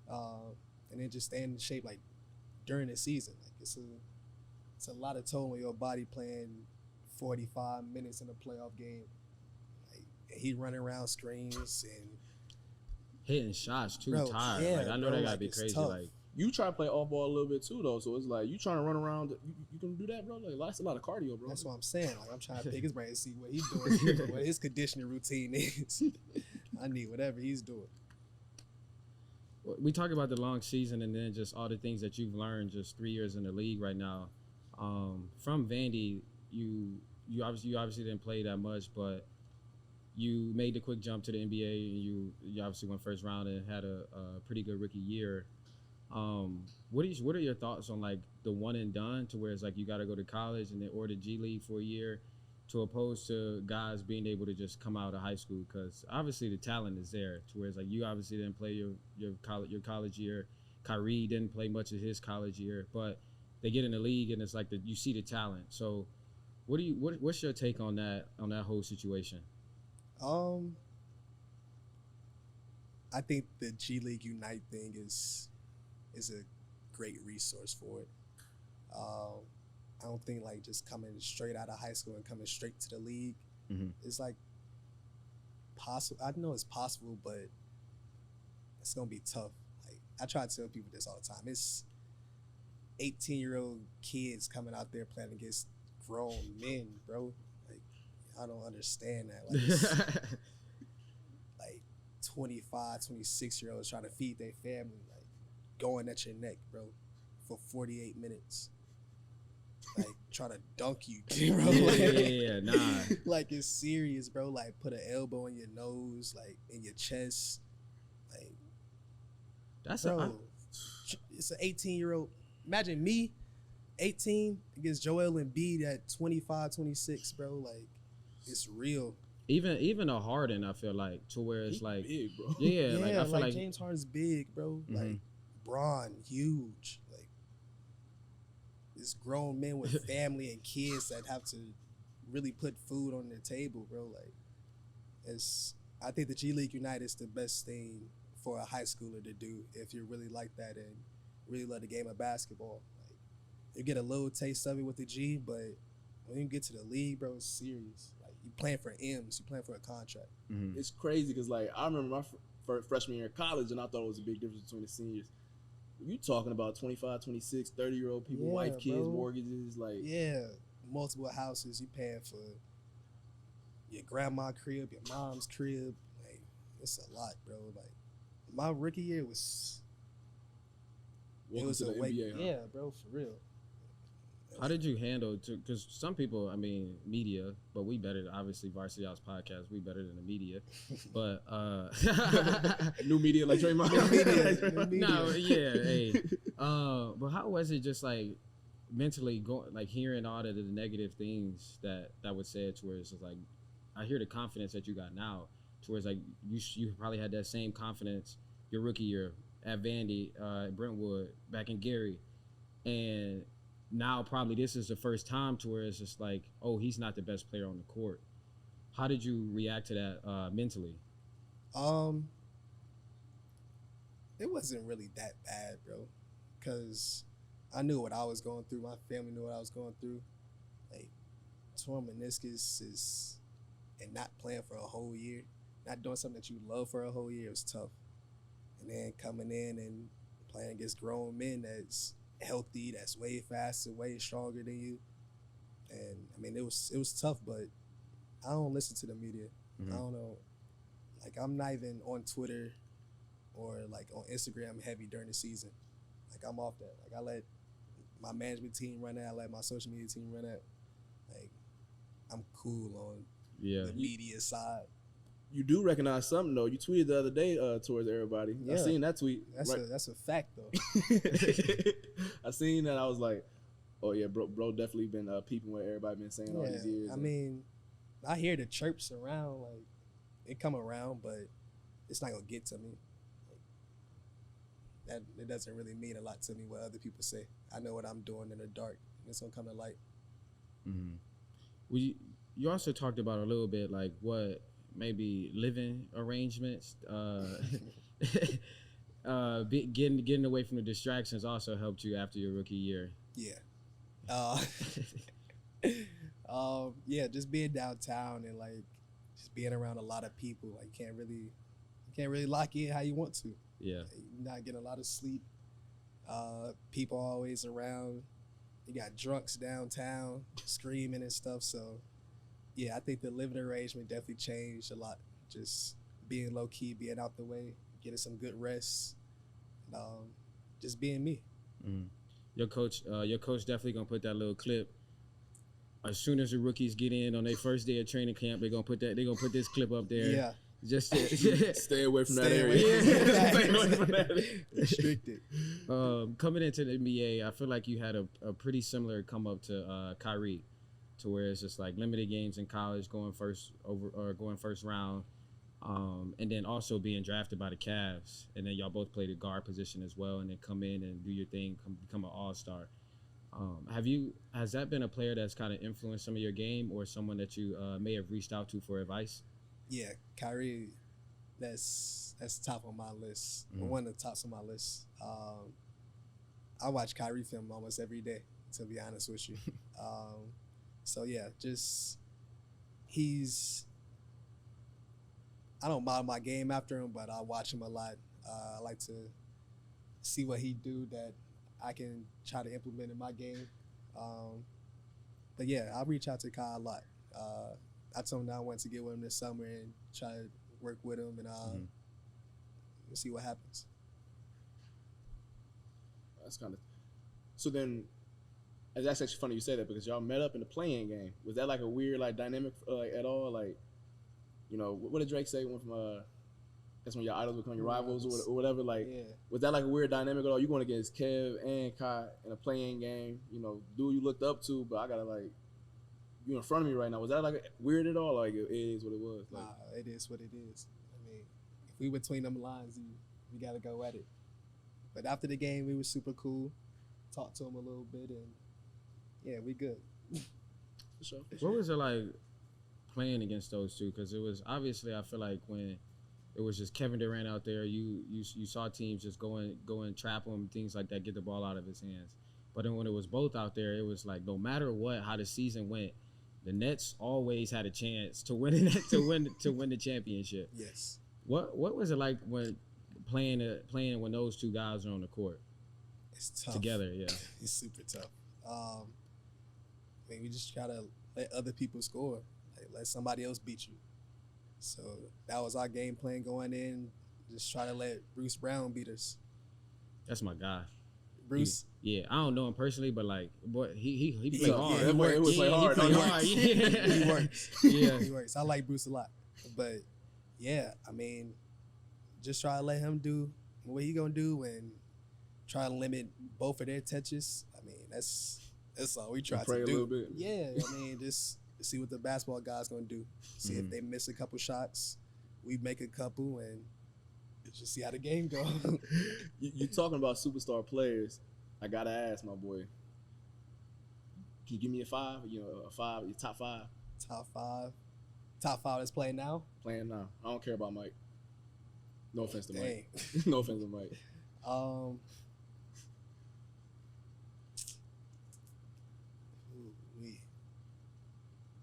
and then just stay in shape like during the season. Like it's a lot of toll on your body playing 45 minutes in a playoff game. Like, and he running around screens and hitting shots too bro, tired. yeah, like I know bro, that gotta like, be it's crazy. tough. Like You try to play off ball a little bit too, though. So it's like you trying to run around. You can do that, bro. Like that's a lot of cardio, bro. That's what I'm saying. Like, I'm trying to pick his brain and see what he's doing, what his conditioning routine is. I need whatever he's doing. we talk about the long season and then just all the things that you've learned just 3 years in the league right now. From Vandy, you obviously didn't play that much, but you made the quick jump to the NBA, and you obviously went first round and had a pretty good rookie year. What are your thoughts on like the one and done, to where it's like you got to go to college and then or the G League for a year, to opposed to guys being able to just come out of high school? Because obviously the talent is there, to where it's like you obviously didn't play your college year. Kyrie didn't play much of his college year, but they get in the league and it's like you see the talent. So what's your take on that whole situation? I think the G League Unite thing is a great resource for it. I don't think like just coming straight out of high school and coming straight to the league is like possible. I know it's possible, but it's gonna be tough. Like I try to tell people this all the time. It's 18-year-old kids coming out there playing against grown men, bro. Like I don't understand that. Like it's, like 25, 26-year-olds trying to feed their family, like going at your neck, bro, for 48 minutes. Like trying to dunk you, bro. Yeah, nah. Like it's serious, bro. Like put an elbow in your nose, like in your chest. Like That's bro, it's an 18-year-old. Imagine me, 18, against Joel Embiid at 25, 26, bro. Like it's real. Even a Harden, I feel like, to where it's like big, bro. Yeah, like I feel like James Harden's big, bro. Like Braun, huge. Like it's grown men with family and kids that have to really put food on their table, bro. Like I think the G League Unite is the best thing for a high schooler to do if you really like that and really love the game of basketball. Like you get a little taste of it with the G, but when you get to the league, bro, it's serious. Like, you playing for M's, you playing for a contract. Mm-hmm. It's crazy because, like, I remember my first freshman year in college, and I thought it was a big difference between the seniors. You talking about 25, 26, 30-year-old people, wife, kids, bro. mortgages, like. Yeah, multiple houses. You paying for your grandma's crib, your mom's crib. Like, it's a lot, bro. Like, my rookie year was. Welcome to the NBA, huh? Yeah, bro, for real. How did you handle it? Because some people, I mean, media, but we better, obviously, Varsity House podcast, we better than the media. But new media like Draymond. New media. No, yeah, hey. But how was it just like mentally going, like hearing all of the negative things that was said, to where it's just like, I hear the confidence that you got now, to where it's like you probably had that same confidence your rookie year at Vandy, Brentwood, back in Gary, and now probably this is the first time to where it's just like, oh, he's not the best player on the court. How did you react to that mentally? It wasn't really that bad, bro, because I knew what I was going through. My family knew what I was going through. Like, torn meniscus and not playing for a whole year, not doing something that you love for a whole year, was tough. And then coming in and playing against grown men that's healthy, that's way faster, way stronger than you. And I mean, it was tough, but I don't listen to the media. Mm-hmm. I don't know. Like, I'm not even on Twitter or like on Instagram heavy during the season. Like, I'm off that. Like, I let my management team run that. I let my social media team run that. Like, I'm cool on the media side. You do recognize something, though. You tweeted the other day towards everybody. Yeah. I seen that tweet. That's a fact, though. I seen that. I was like, oh, yeah, bro definitely been peeping what everybody been saying all these years. I mean, I hear the chirps around. Like, it come around, but it's not going to get to me. Like, it doesn't really mean a lot to me what other people say. I know what I'm doing in the dark. It's going to come to light. Mm-hmm. Well, you also talked about a little bit, like, what maybe living arrangements, getting away from the distractions also helped you after your rookie year. Yeah. Yeah, just being downtown and like just being around a lot of people. Like, you can't really lock in how you want to. Yeah. Like, you're not getting a lot of sleep. People always around. You got drunks downtown screaming and stuff. So yeah, I think the living arrangement definitely changed a lot. Just being low key, being out the way, getting some good rest, just being me. Mm-hmm. Your coach definitely gonna put that little clip. As soon as the rookies get in on their first day of training camp, they're gonna put this clip up there. Yeah. Just to stay away from that area. Stay away from that. Restricted. Coming into the NBA, I feel like you had a pretty similar come up to Kyrie, to where it's just like limited games in college, going first round, and then also being drafted by the Cavs, and then y'all both played the guard position as well, and then come in and do your thing, become an all-star. Has that been a player that's kind of influenced some of your game, or someone that you may have reached out to for advice? Yeah, Kyrie, that's top on my list. Mm-hmm. One of the tops on my list. I watch Kyrie film almost every day, to be honest with you. So yeah, I don't model my game after him, but I watch him a lot. I like to see what he do that I can try to implement in my game. But yeah, I reach out to Kai a lot. I told him that I wanted to get with him this summer and try to work with him and we'll see what happens. That's kind of. So then, that's actually funny you say that, because y'all met up in the playing game. Was that like a weird like dynamic at all? Like, you know, what did Drake say? Went from that's when your idols become your rivals or whatever. Like, yeah. Was that like a weird dynamic at all? You going against Kev and Kai in a playing game? You know, dude you looked up to, but I gotta like. You in front of me right now. Was that like weird at all? Like, it is what it was. Like, nah, it is what it is. I mean, if we between them lines, we got to go at it. But after the game, we was super cool. Talked to him a little bit, and yeah, we good. For sure. What was it like playing against those two? Because it was obviously, I feel like when it was just Kevin Durant out there, you saw teams just go and trap him, things like that, get the ball out of his hands. But then when it was both out there, it was like no matter what, how the season went, the Nets always had a chance to win it, to win the championship. Yes. What was it like when playing when those two guys are on the court? It's tough. Together, yeah. It's super tough. I mean, we just try to let other people score. Like, let somebody else beat you. So that was our game plan going in. Just try to let Bruce Brown beat us. That's my guy. Bruce? Yeah, I don't know him personally, but like, boy, he played hard. Yeah, He He played hard. He works. Yeah. He works. I like Bruce a lot. But, yeah, I mean, just try to let him do what he going to do and try to limit both of their touches. I mean, that's all we try to do. A little bit. Yeah, I mean, just see what the basketball guy's going to do. See if they miss a couple shots, we make a couple, and just see how the game goes. You talking about superstar players? I gotta ask, my boy. Can you give me a 5? You know, your top 5. Top five that's playing now. Playing now. I don't care about Mike. No offense to Dang. Mike. No offense to Mike.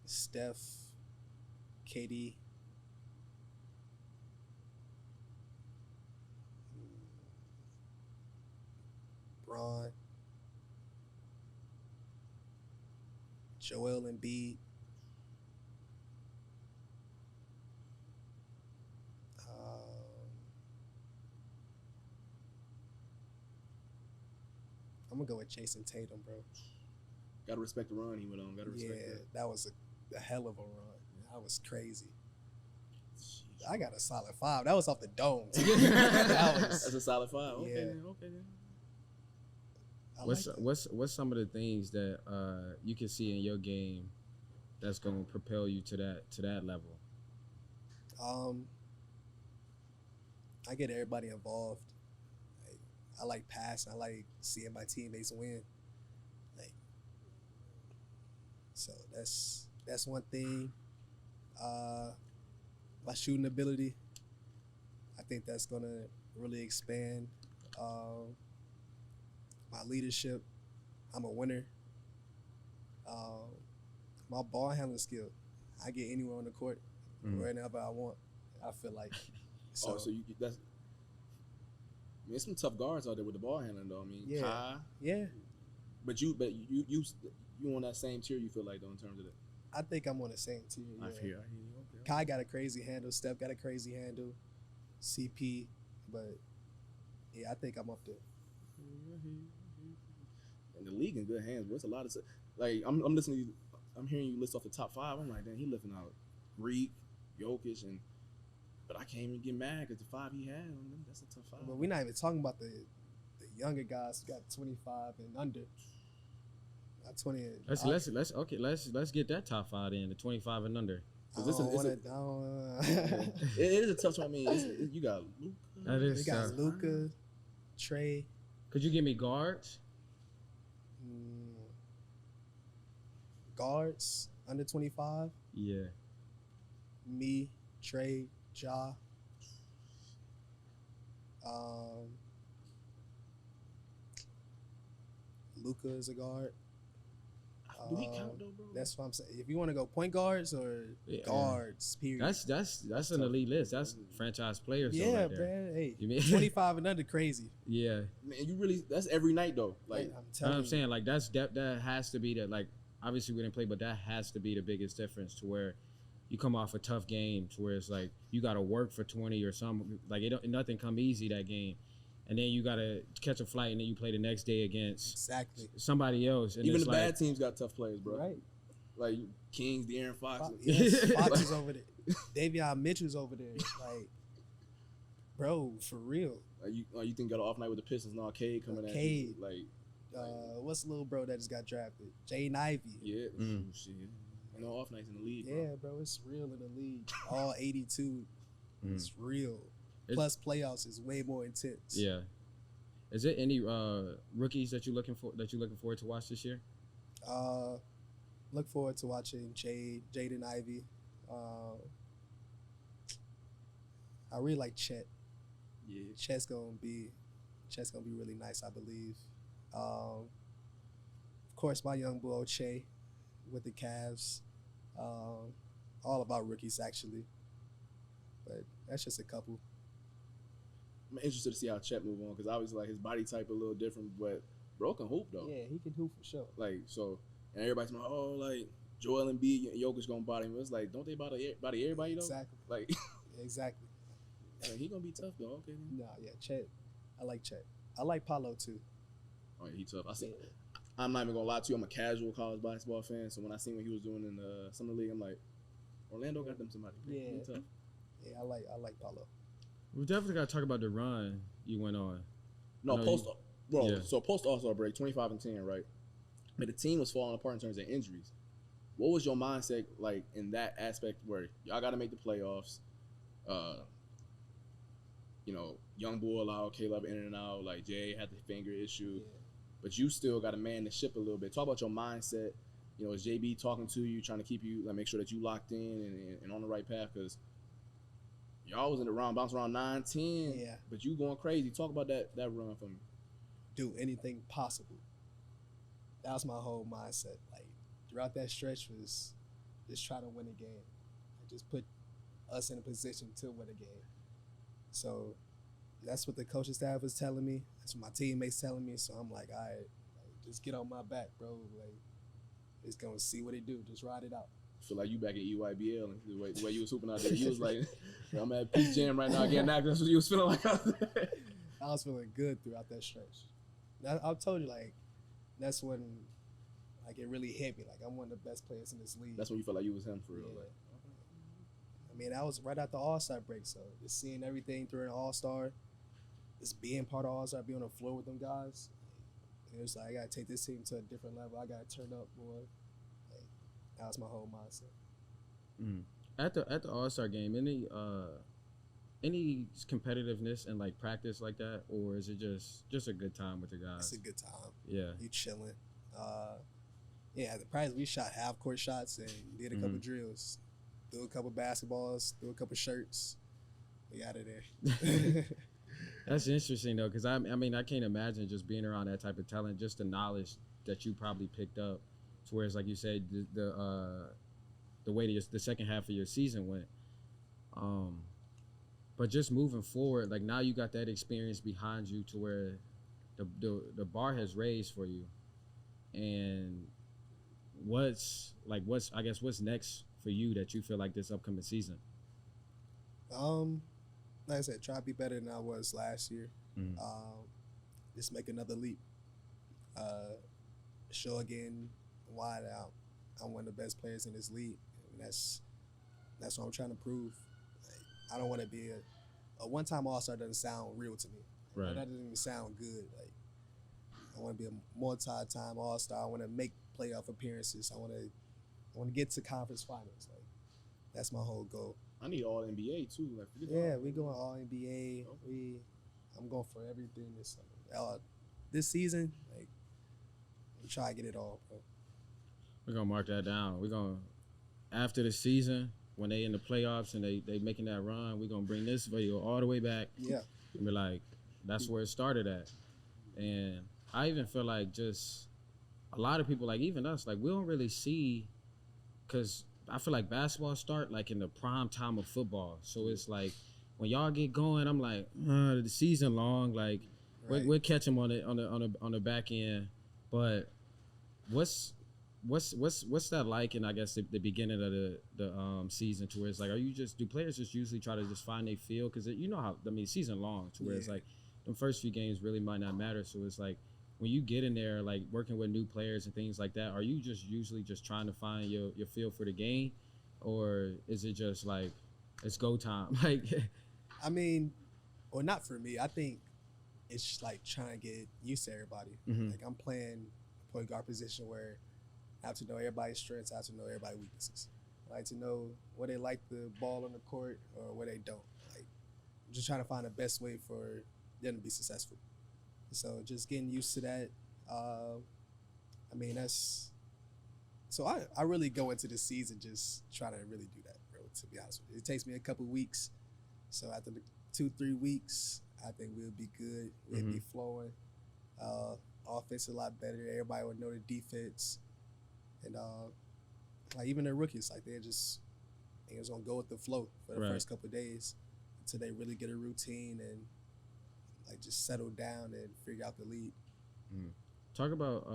Steph, KD. Bron, Joel Embiid, I'm gonna go with Jason Tatum, bro. Gotta respect the run he went on. Gotta respect that was a hell of a run. That was crazy. I got a solid 5. That was off the dome. That's a solid 5. Okay, Yeah. then, okay. Then. What's some of the things that you can see in your game that's going to propel you to that level? I get everybody involved. I like passing. I like seeing my teammates win. So that's one thing. My shooting ability, I think that's gonna really expand. My leadership, I'm a winner. My ball handling skill, I get anywhere on the court, wherever I want. I feel like. So that's. I mean, there's some tough guards out there with the ball handling, though. I mean, Yeah. Kai. Yeah. But you on that same tier, you feel like, though, in terms of that. I think I'm on the same tier. Yeah. I hear you. Okay. Kai got a crazy handle. Steph got a crazy handle. CP, but yeah, I think I'm up there. And the league in good hands, bro. It's a lot of like I'm listening to you, I'm hearing you list off the top 5. I'm like, damn, he lifting out Reek, Jokic, but I can't even get mad because the 5 he had, that's a tough 5. But we're not even talking about the younger guys who got 25 and under. Not 20. Let's get that top 5 in, the 25 and under. It is a tough one. I mean, you got Luka. That is. They got Luka, Trey. Could you give me guards? Guards under 25. Yeah. Me, Trey, Ja. Luka is a guard. Do we count though, bro? That's what I'm saying. If you want to go point guards or guards, period. That's an elite list. That's franchise players. Yeah, right there. man. Hey, You mean 25 and under, crazy. Yeah. Man, you really that's every night though. Like I'm telling you. I'm saying, like that has to be the, like, obviously we didn't play, but that has to be the biggest difference to where you come off a tough game to where it's like you got to work for 20 or something. Like nothing come easy that game. And then you got to catch a flight and then you play the next day against somebody else. And even it's the bad teams got tough players, bro. Right. Like Kings, De'Aaron Fox. Yes, Fox is over there. Davion Mitchell's over there. Like, bro, for real. You think got an off night with the Pistons? No, Cade coming at you. Like, what's the little bro that just got drafted? Jaden Ivey. Yeah. Shit. No off nights in the league. Yeah, bro, it's real in the league. All 82. It's real. Plus playoffs is way more intense. Yeah. Is there any rookies that you're looking forward to watch this year? Look forward to watching Jaden Ivey. I really like Chet. Yeah. Chet's gonna be really nice, I believe. course, my young boy Che with the Cavs. All of our rookies, actually. But that's just a couple. I'm interested to see how Chet move on because obviously like his body type a little different, but bro can hoop though. Yeah, he can hoop for sure. Like so, and everybody's like, oh, like Joel Embiid and Jokic gonna body him. It's like, don't they body everybody though? Exactly. Like, exactly. Like, he gonna be tough though. Okay. Then. Nah, yeah, Chet. I like Chet. I like Paolo too. Oh, yeah, he tough. I see. Yeah. I'm not even gonna lie to you. I'm a casual college basketball fan, so when I seen what he was doing in the summer league, I'm like, Orlando got them somebody. Yeah. He tough. Yeah, I like Paolo. We definitely got to talk about the run you went on. No, No, post All-Star break, 25-10, right? But the team was falling apart in terms of injuries. What was your mindset like in that aspect where y'all got to make the playoffs? You know, young bull allowed Caleb in and out. Like Jay had the finger issue, but you still got to man the ship a little bit. Talk about your mindset. You know, is JB talking to you, trying to keep you, like, make sure that you locked in and on the right path? Because y'all was in the round, bounce around 9-10. Yeah. But you going crazy. Talk about that run for me. Do anything possible. That was my whole mindset. Like throughout that stretch was just try to win a game. And just put us in a position to win a game. So that's what the coaching staff was telling me. That's what my teammates telling me. So I'm like, all right, like, just get on my back, bro. Like, just gonna see what they do. Just ride it out. I feel like you back at EYBL and the way you was hooping out there. You was like, I'm at peak jam right now again. That's what you was feeling like out there. I was feeling good throughout that stretch. I told you, like, that's when, like, it really hit me. Like, I'm one of the best players in this league. That's when you felt like you was him for real. Yeah. Like, I mean, that was right after All-Star break, so just seeing everything through an All-Star, just being part of All-Star, being on the floor with them guys, it was like, I got to take this team to a different level. I got to turn up, boy. Like, that was my whole mindset. Mm. At the All-Star game, any competitiveness in like practice like that, or is it just a good time with the guys? It's a good time. Yeah. You chilling. Yeah, at the practice, we shot half-court shots and did a couple drills. Threw a couple basketballs, threw a couple shirts. We out of there. That's interesting though, because I mean I can't imagine just being around that type of talent, just the knowledge that you probably picked up, to where it's like you said the way the second half of your season went. But just moving forward, like now you got that experience behind you to where the bar has raised for you, and what's next for you that you feel like this upcoming season? Like I said, try to be better than I was last year. Just make another leap. Show again why I'm one of the best players in this league. And that's what I'm trying to prove. Like, I don't want to be a one-time All-Star. Doesn't sound real to me. Right. That doesn't even sound good. Like, I want to be a multi-time All-Star. I want to make playoff appearances. I want to get to conference finals. Like, that's my whole goal. I need all NBA too. Like, Yeah, we going all NBA. I'm going for everything this summer. This season, like, I'm trying to get it all, bro. We're gonna mark that down. We're gonna, after the season, when they in the playoffs and they making that run, we're gonna bring this video all the way back. Yeah. And be like, that's where it started at. And I even feel like just a lot of people, like even us, like we don't really see, because I feel like basketball start like in the prime time of football. So it's like when y'all get going, I'm like, the season long, like we'll catch them on the back end. But what's that like in, I guess, the beginning of the season, to where it's like, do players just usually try to just find their feel? Because you know how, I mean, season long, to where it's like the first few games really might not matter. So it's like when you get in there, like working with new players and things like that, are you just usually just trying to find your feel for the game, or is it just like it's go time? Like, I mean, or not for me. I think it's just like trying to get used to everybody. Like, I'm playing point guard position where I have to know everybody's strengths, I have to know everybody's weaknesses. I like to know where they like the ball on the court or where they don't. Like, I'm just trying to find the best way for them to be successful. So just getting used to that. I mean, that's so I really go into the season just trying to really do that, bro, to be honest with you. It takes me a couple weeks. So after the 2-3 weeks, I think we'll be good. We'll be flowing. offense a lot better. Everybody would know the defense, and like even the rookies, like they was gonna go with the flow for the first couple of days until they really get a routine and like just settle down and figure out the lead. Talk about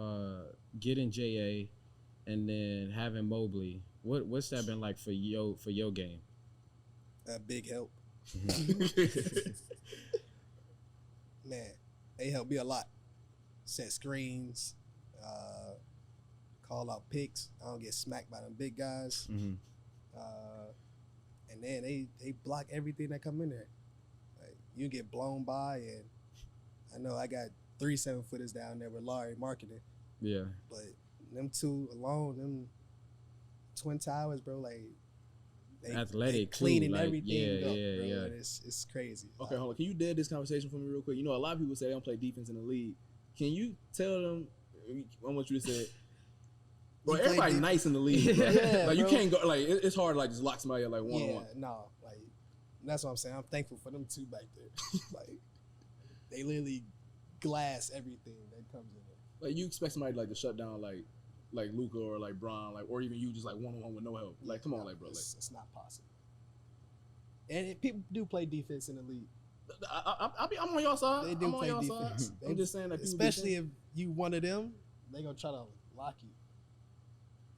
getting JA and then having Mobley. What's that been like for your game? A big help. Man, they help me a lot. Set screens, call out picks. I don't get smacked by them big guys. And then they block everything that come in there. Like, you get blown by, and I know I got 3 7-footers down there with Larry marketing. Yeah. But them two alone, them Twin Towers, bro, like they athletic, cleaning like, everything up, bro. Yeah. And it's crazy. Okay, hold on. Can you dead this conversation for me real quick? You know, a lot of people say they don't play defense in the league. Can you tell them? I want you to say, bro, everybody nice in the league, bro. Yeah, like bro. you can't go. Like it's hard to like just lock somebody up like one on one. No, like that's what I'm saying. I'm thankful for them two back there. Like they literally glass everything that comes in there. Like you expect somebody like to shut down like Luka or like Bron, like or even you just like one on one with no help. Like come on, like bro, like it's not possible. And people do play defense in the league. I'm on your side. They do I'm on play your defense. side. I'm just saying that, especially if you one of them, they gonna try to lock you.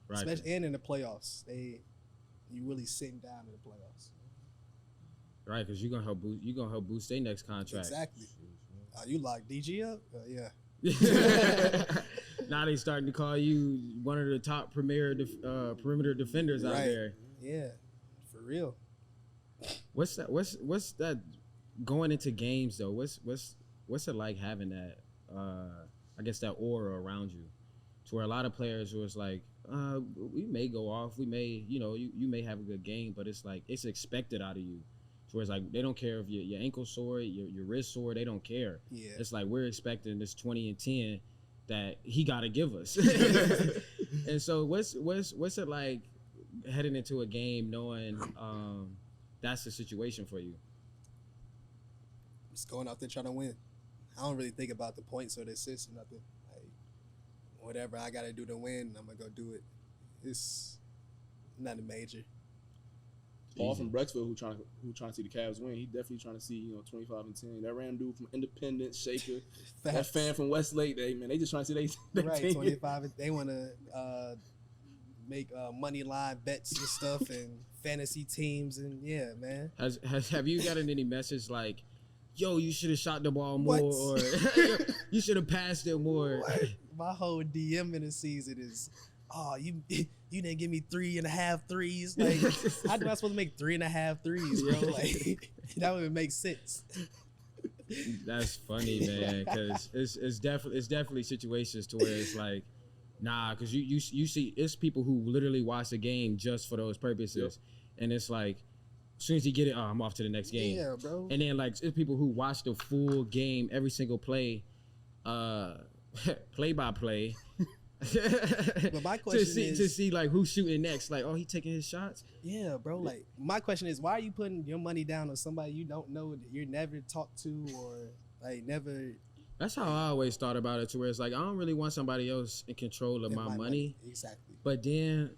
Right. Especially and in the playoffs, you really sitting down in the playoffs. Right, because you're gonna help boost their next contract. Exactly. You lock DG up? Yeah. Now they starting to call you one of the top premier perimeter defenders out there. Yeah, for real. What's that going into games though? What's it like having that? I guess that aura around you, to where a lot of players was like, we may go off, we may, you may have a good game, but it's like it's expected out of you. So it's like they don't care if your ankle sore, your wrist sore, they don't care. Yeah. It's like we're expecting this 20 and 10 that he got to give us. And so what's it like heading into a game knowing that's the situation for you? Just going out there trying to win. I don't really think about the points or the assists or nothing. Like whatever I gotta do to win, I'm gonna go do it. It's nothing major. Paul from Brentwood who trying to see the Cavs win. He definitely trying to see 25 and 10. That random dude from Independence, Shaker, that fan from Westlake. They just trying to see they right team. 25. They want to make money line bets and stuff and fantasy teams and yeah, man. Have you gotten any message like, yo, you should have shot the ball more, or you should have passed it more? What? My whole DM in the season is, you didn't give me 3.5 threes. Like, how am I supposed to make 3.5 threes, bro? Like, that would make sense. That's funny, man, because it's definitely situations to where it's like, nah, because you see, it's people who literally watch the game just for those purposes, and it's like, as soon as you get it, I'm off to the next game. Yeah, bro. And then like it's people who watch the full game, every single play, play by play. But my question is to see like who's shooting next. Like, he taking his shots. Yeah, bro. Like my question is, why are you putting your money down on somebody you don't know, that you're never talked to, or like never? That's how I always thought about it. To where it's like I don't really want somebody else in control of my money. Exactly. But then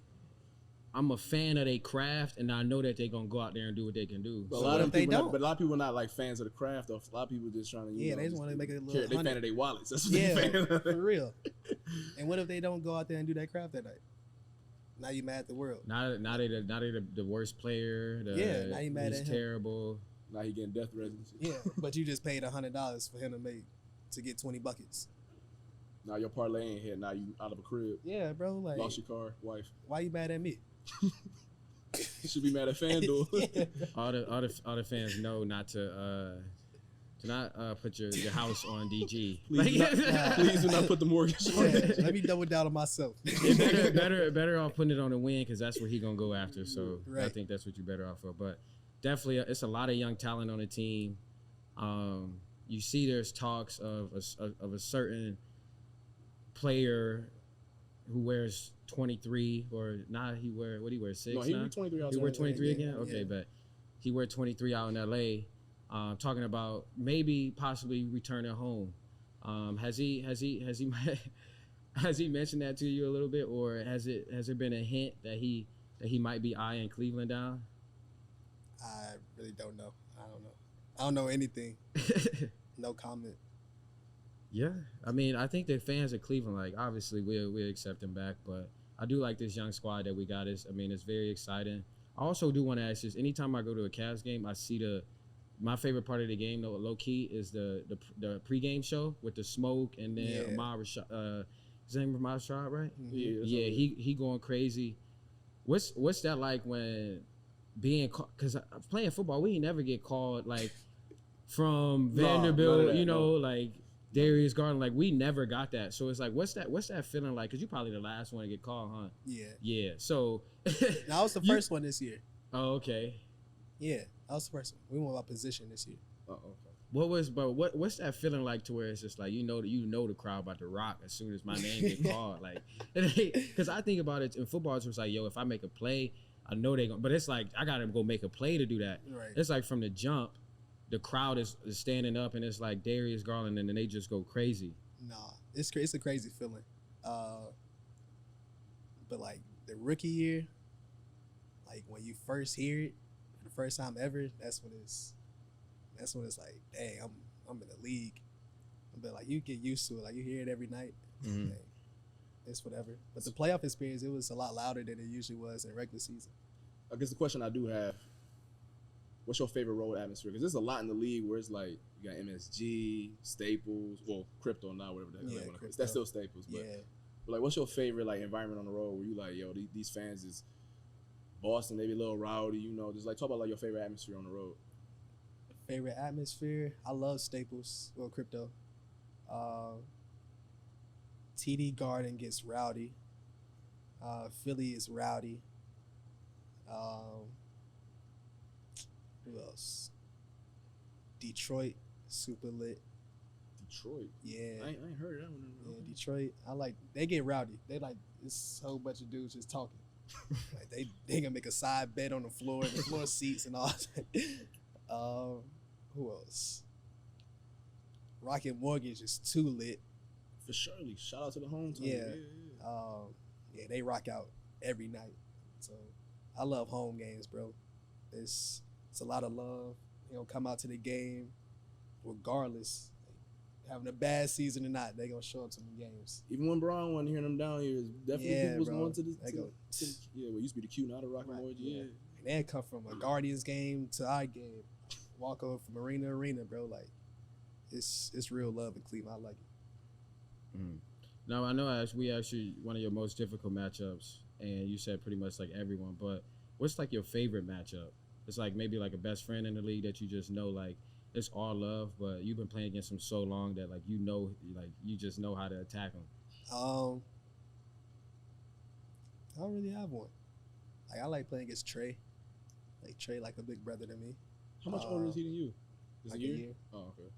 I'm a fan of their craft, and I know that they're gonna go out there and do what they can do. But a lot of people are not like fans of the craft. Though. A lot of people just trying to they just want to make a little. They fan of their wallets. That's what they for real. And what if they don't go out there and do that craft that night? Now you mad at the world. Now they the worst player. Now you mad at him. Terrible. Now he getting death residency. Yeah, but you just paid $100 for him to get 20 buckets. Now your parlay ain't hit. Now you out of a crib. Yeah, bro. Like lost your car, wife. Why you mad at me? You should be mad at FanDuel. Yeah. All the fans know not to not put your house on DG. Please do not put the mortgage on it. Let me double down on myself. better off putting it on the win, because that's what he gonna go after. So right. I think that's what you're better off for. But definitely, it's a lot of young talent on the team. You see, there's talks of a certain player who wears 23, or not. He wear 6. No, he wear 23. He wear 23 again. Yeah. Okay, but he wear 23 out in LA. Talking about maybe possibly returning home. Has he has he mentioned that to you a little bit, or has there been a hint that he might be eyeing Cleveland down? I really don't know. I don't know anything. No comment. Yeah, I mean, I think the fans of Cleveland, like, obviously we'll accept him back, but I do like this young squad that we got. It's very exciting. I also do want to ask this: anytime I go to a Cavs game, I see my favorite part of the game, though, low key, is the pregame show with the smoke and then Ahmad Rashad. His name Ahmad Rashad, right? Yeah, he going crazy. What's that like when being called? Because playing football, we never get called like from Vanderbilt, like Darius Garland, like we never got that. So it's like, what's that feeling like? Because you probably the last one to get called, huh? Yeah. Yeah. So I was the first one this year. Oh, okay. Yeah, I was the first one. We won my position this year. Okay. What's that feeling like to where it's just like you know the crowd about to rock as soon as my name get called, like, because I think about it in football, it's just like, yo, if I make a play, I know they gonna, but it's like I gotta go make a play to do that. Right. It's like from the jump, the crowd is standing up and it's like Darius Garland, and then they just go crazy. Nah, it's a crazy feeling. But like the rookie year, like when you first hear it for the first time ever, that's when it's like, dang, I'm in the league. But like you get used to it, like you hear it every night. Mm-hmm. Like, it's whatever. But the playoff experience, it was a lot louder than it usually was in regular season. I guess the question I do have: what's your favorite road atmosphere? Because there's a lot in the league where it's like you got MSG, Staples, well, Crypto now, whatever that Yeah, they want to. Crypto. That's still Staples, but, Yeah. but like, what's your favorite like environment on the road where you like, yo, these fans is Boston, maybe a little rowdy, just like talk about like your favorite atmosphere on the road. Favorite atmosphere? I love Staples. Well, Crypto. TD Garden gets rowdy. Philly is rowdy. Who else? Detroit, super lit. Detroit. Yeah. I ain't heard that one. Yeah, Detroit. They get rowdy. They like this whole bunch of dudes just talking. Like they gonna make a side bed on the floor seats and all that. Who else? Rocket Mortgage is too lit. For surely. Shout out to the home team. Yeah. Yeah, they rock out every night. So I love home games, bro. It's a lot of love. They gonna come out to the game regardless. Having a bad season or not, they gonna show up to the games. Even when Braun wasn't hearing them down here, definitely people was going to the what used to be the Q, now the Rocket Mortgage. Yeah. And they come from a Guardians game to our game. Walk over from arena to arena, bro. Like it's real love in Cleveland. I like it. Mm. Now I know we actually one of your most difficult matchups, and you said pretty much like everyone. But what's like your favorite matchup? It's like maybe like a best friend in the league that you just know like it's all love, but you've been playing against them so long that like you just know how to attack them. I don't really have one. Like I like playing against Trey. Like Trey, like a big brother to me. How much older is he than you? Is like a year? a year. Oh, okay.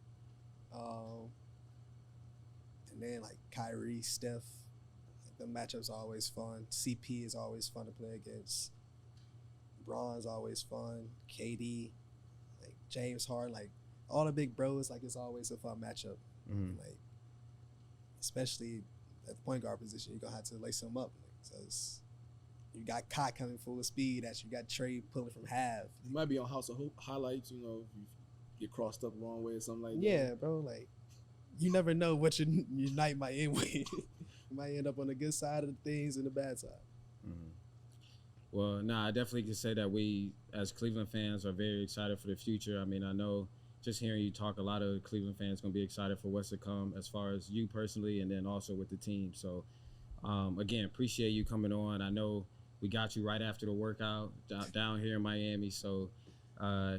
And then like Kyrie, Steph, like the matchups are always fun. CP is always fun to play against. Bron's always fun. KD, like James Harden, like all the big bros. Like it's always a fun matchup. Mm-hmm. Like especially at the point guard position, you're gonna have to lace them up because you got Kai coming full of speed. You got Trey pulling from half. You might be on House of Hope highlights. If you get crossed up the wrong way or something like that. Yeah, bro. Like you never know what your night might end with. You might end up on the good side of the things and the bad side. Mm-hmm. Well, I definitely can say that we, as Cleveland fans, are very excited for the future. I mean, I know just hearing you talk, a lot of Cleveland fans going to be excited for what's to come as far as you personally and then also with the team. So, again, appreciate you coming on. I know we got you right after the workout down here in Miami. So,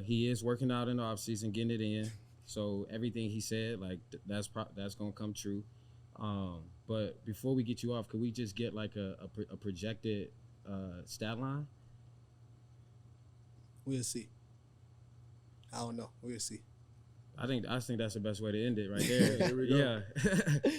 he is working out in the offseason, getting it in. So, everything he said, like, that's going to come true. But before we get you off, could we just get, like, a projected stat line? We'll see. I don't know. We'll see. I think that's the best way to end it right there. Here we go. Yeah.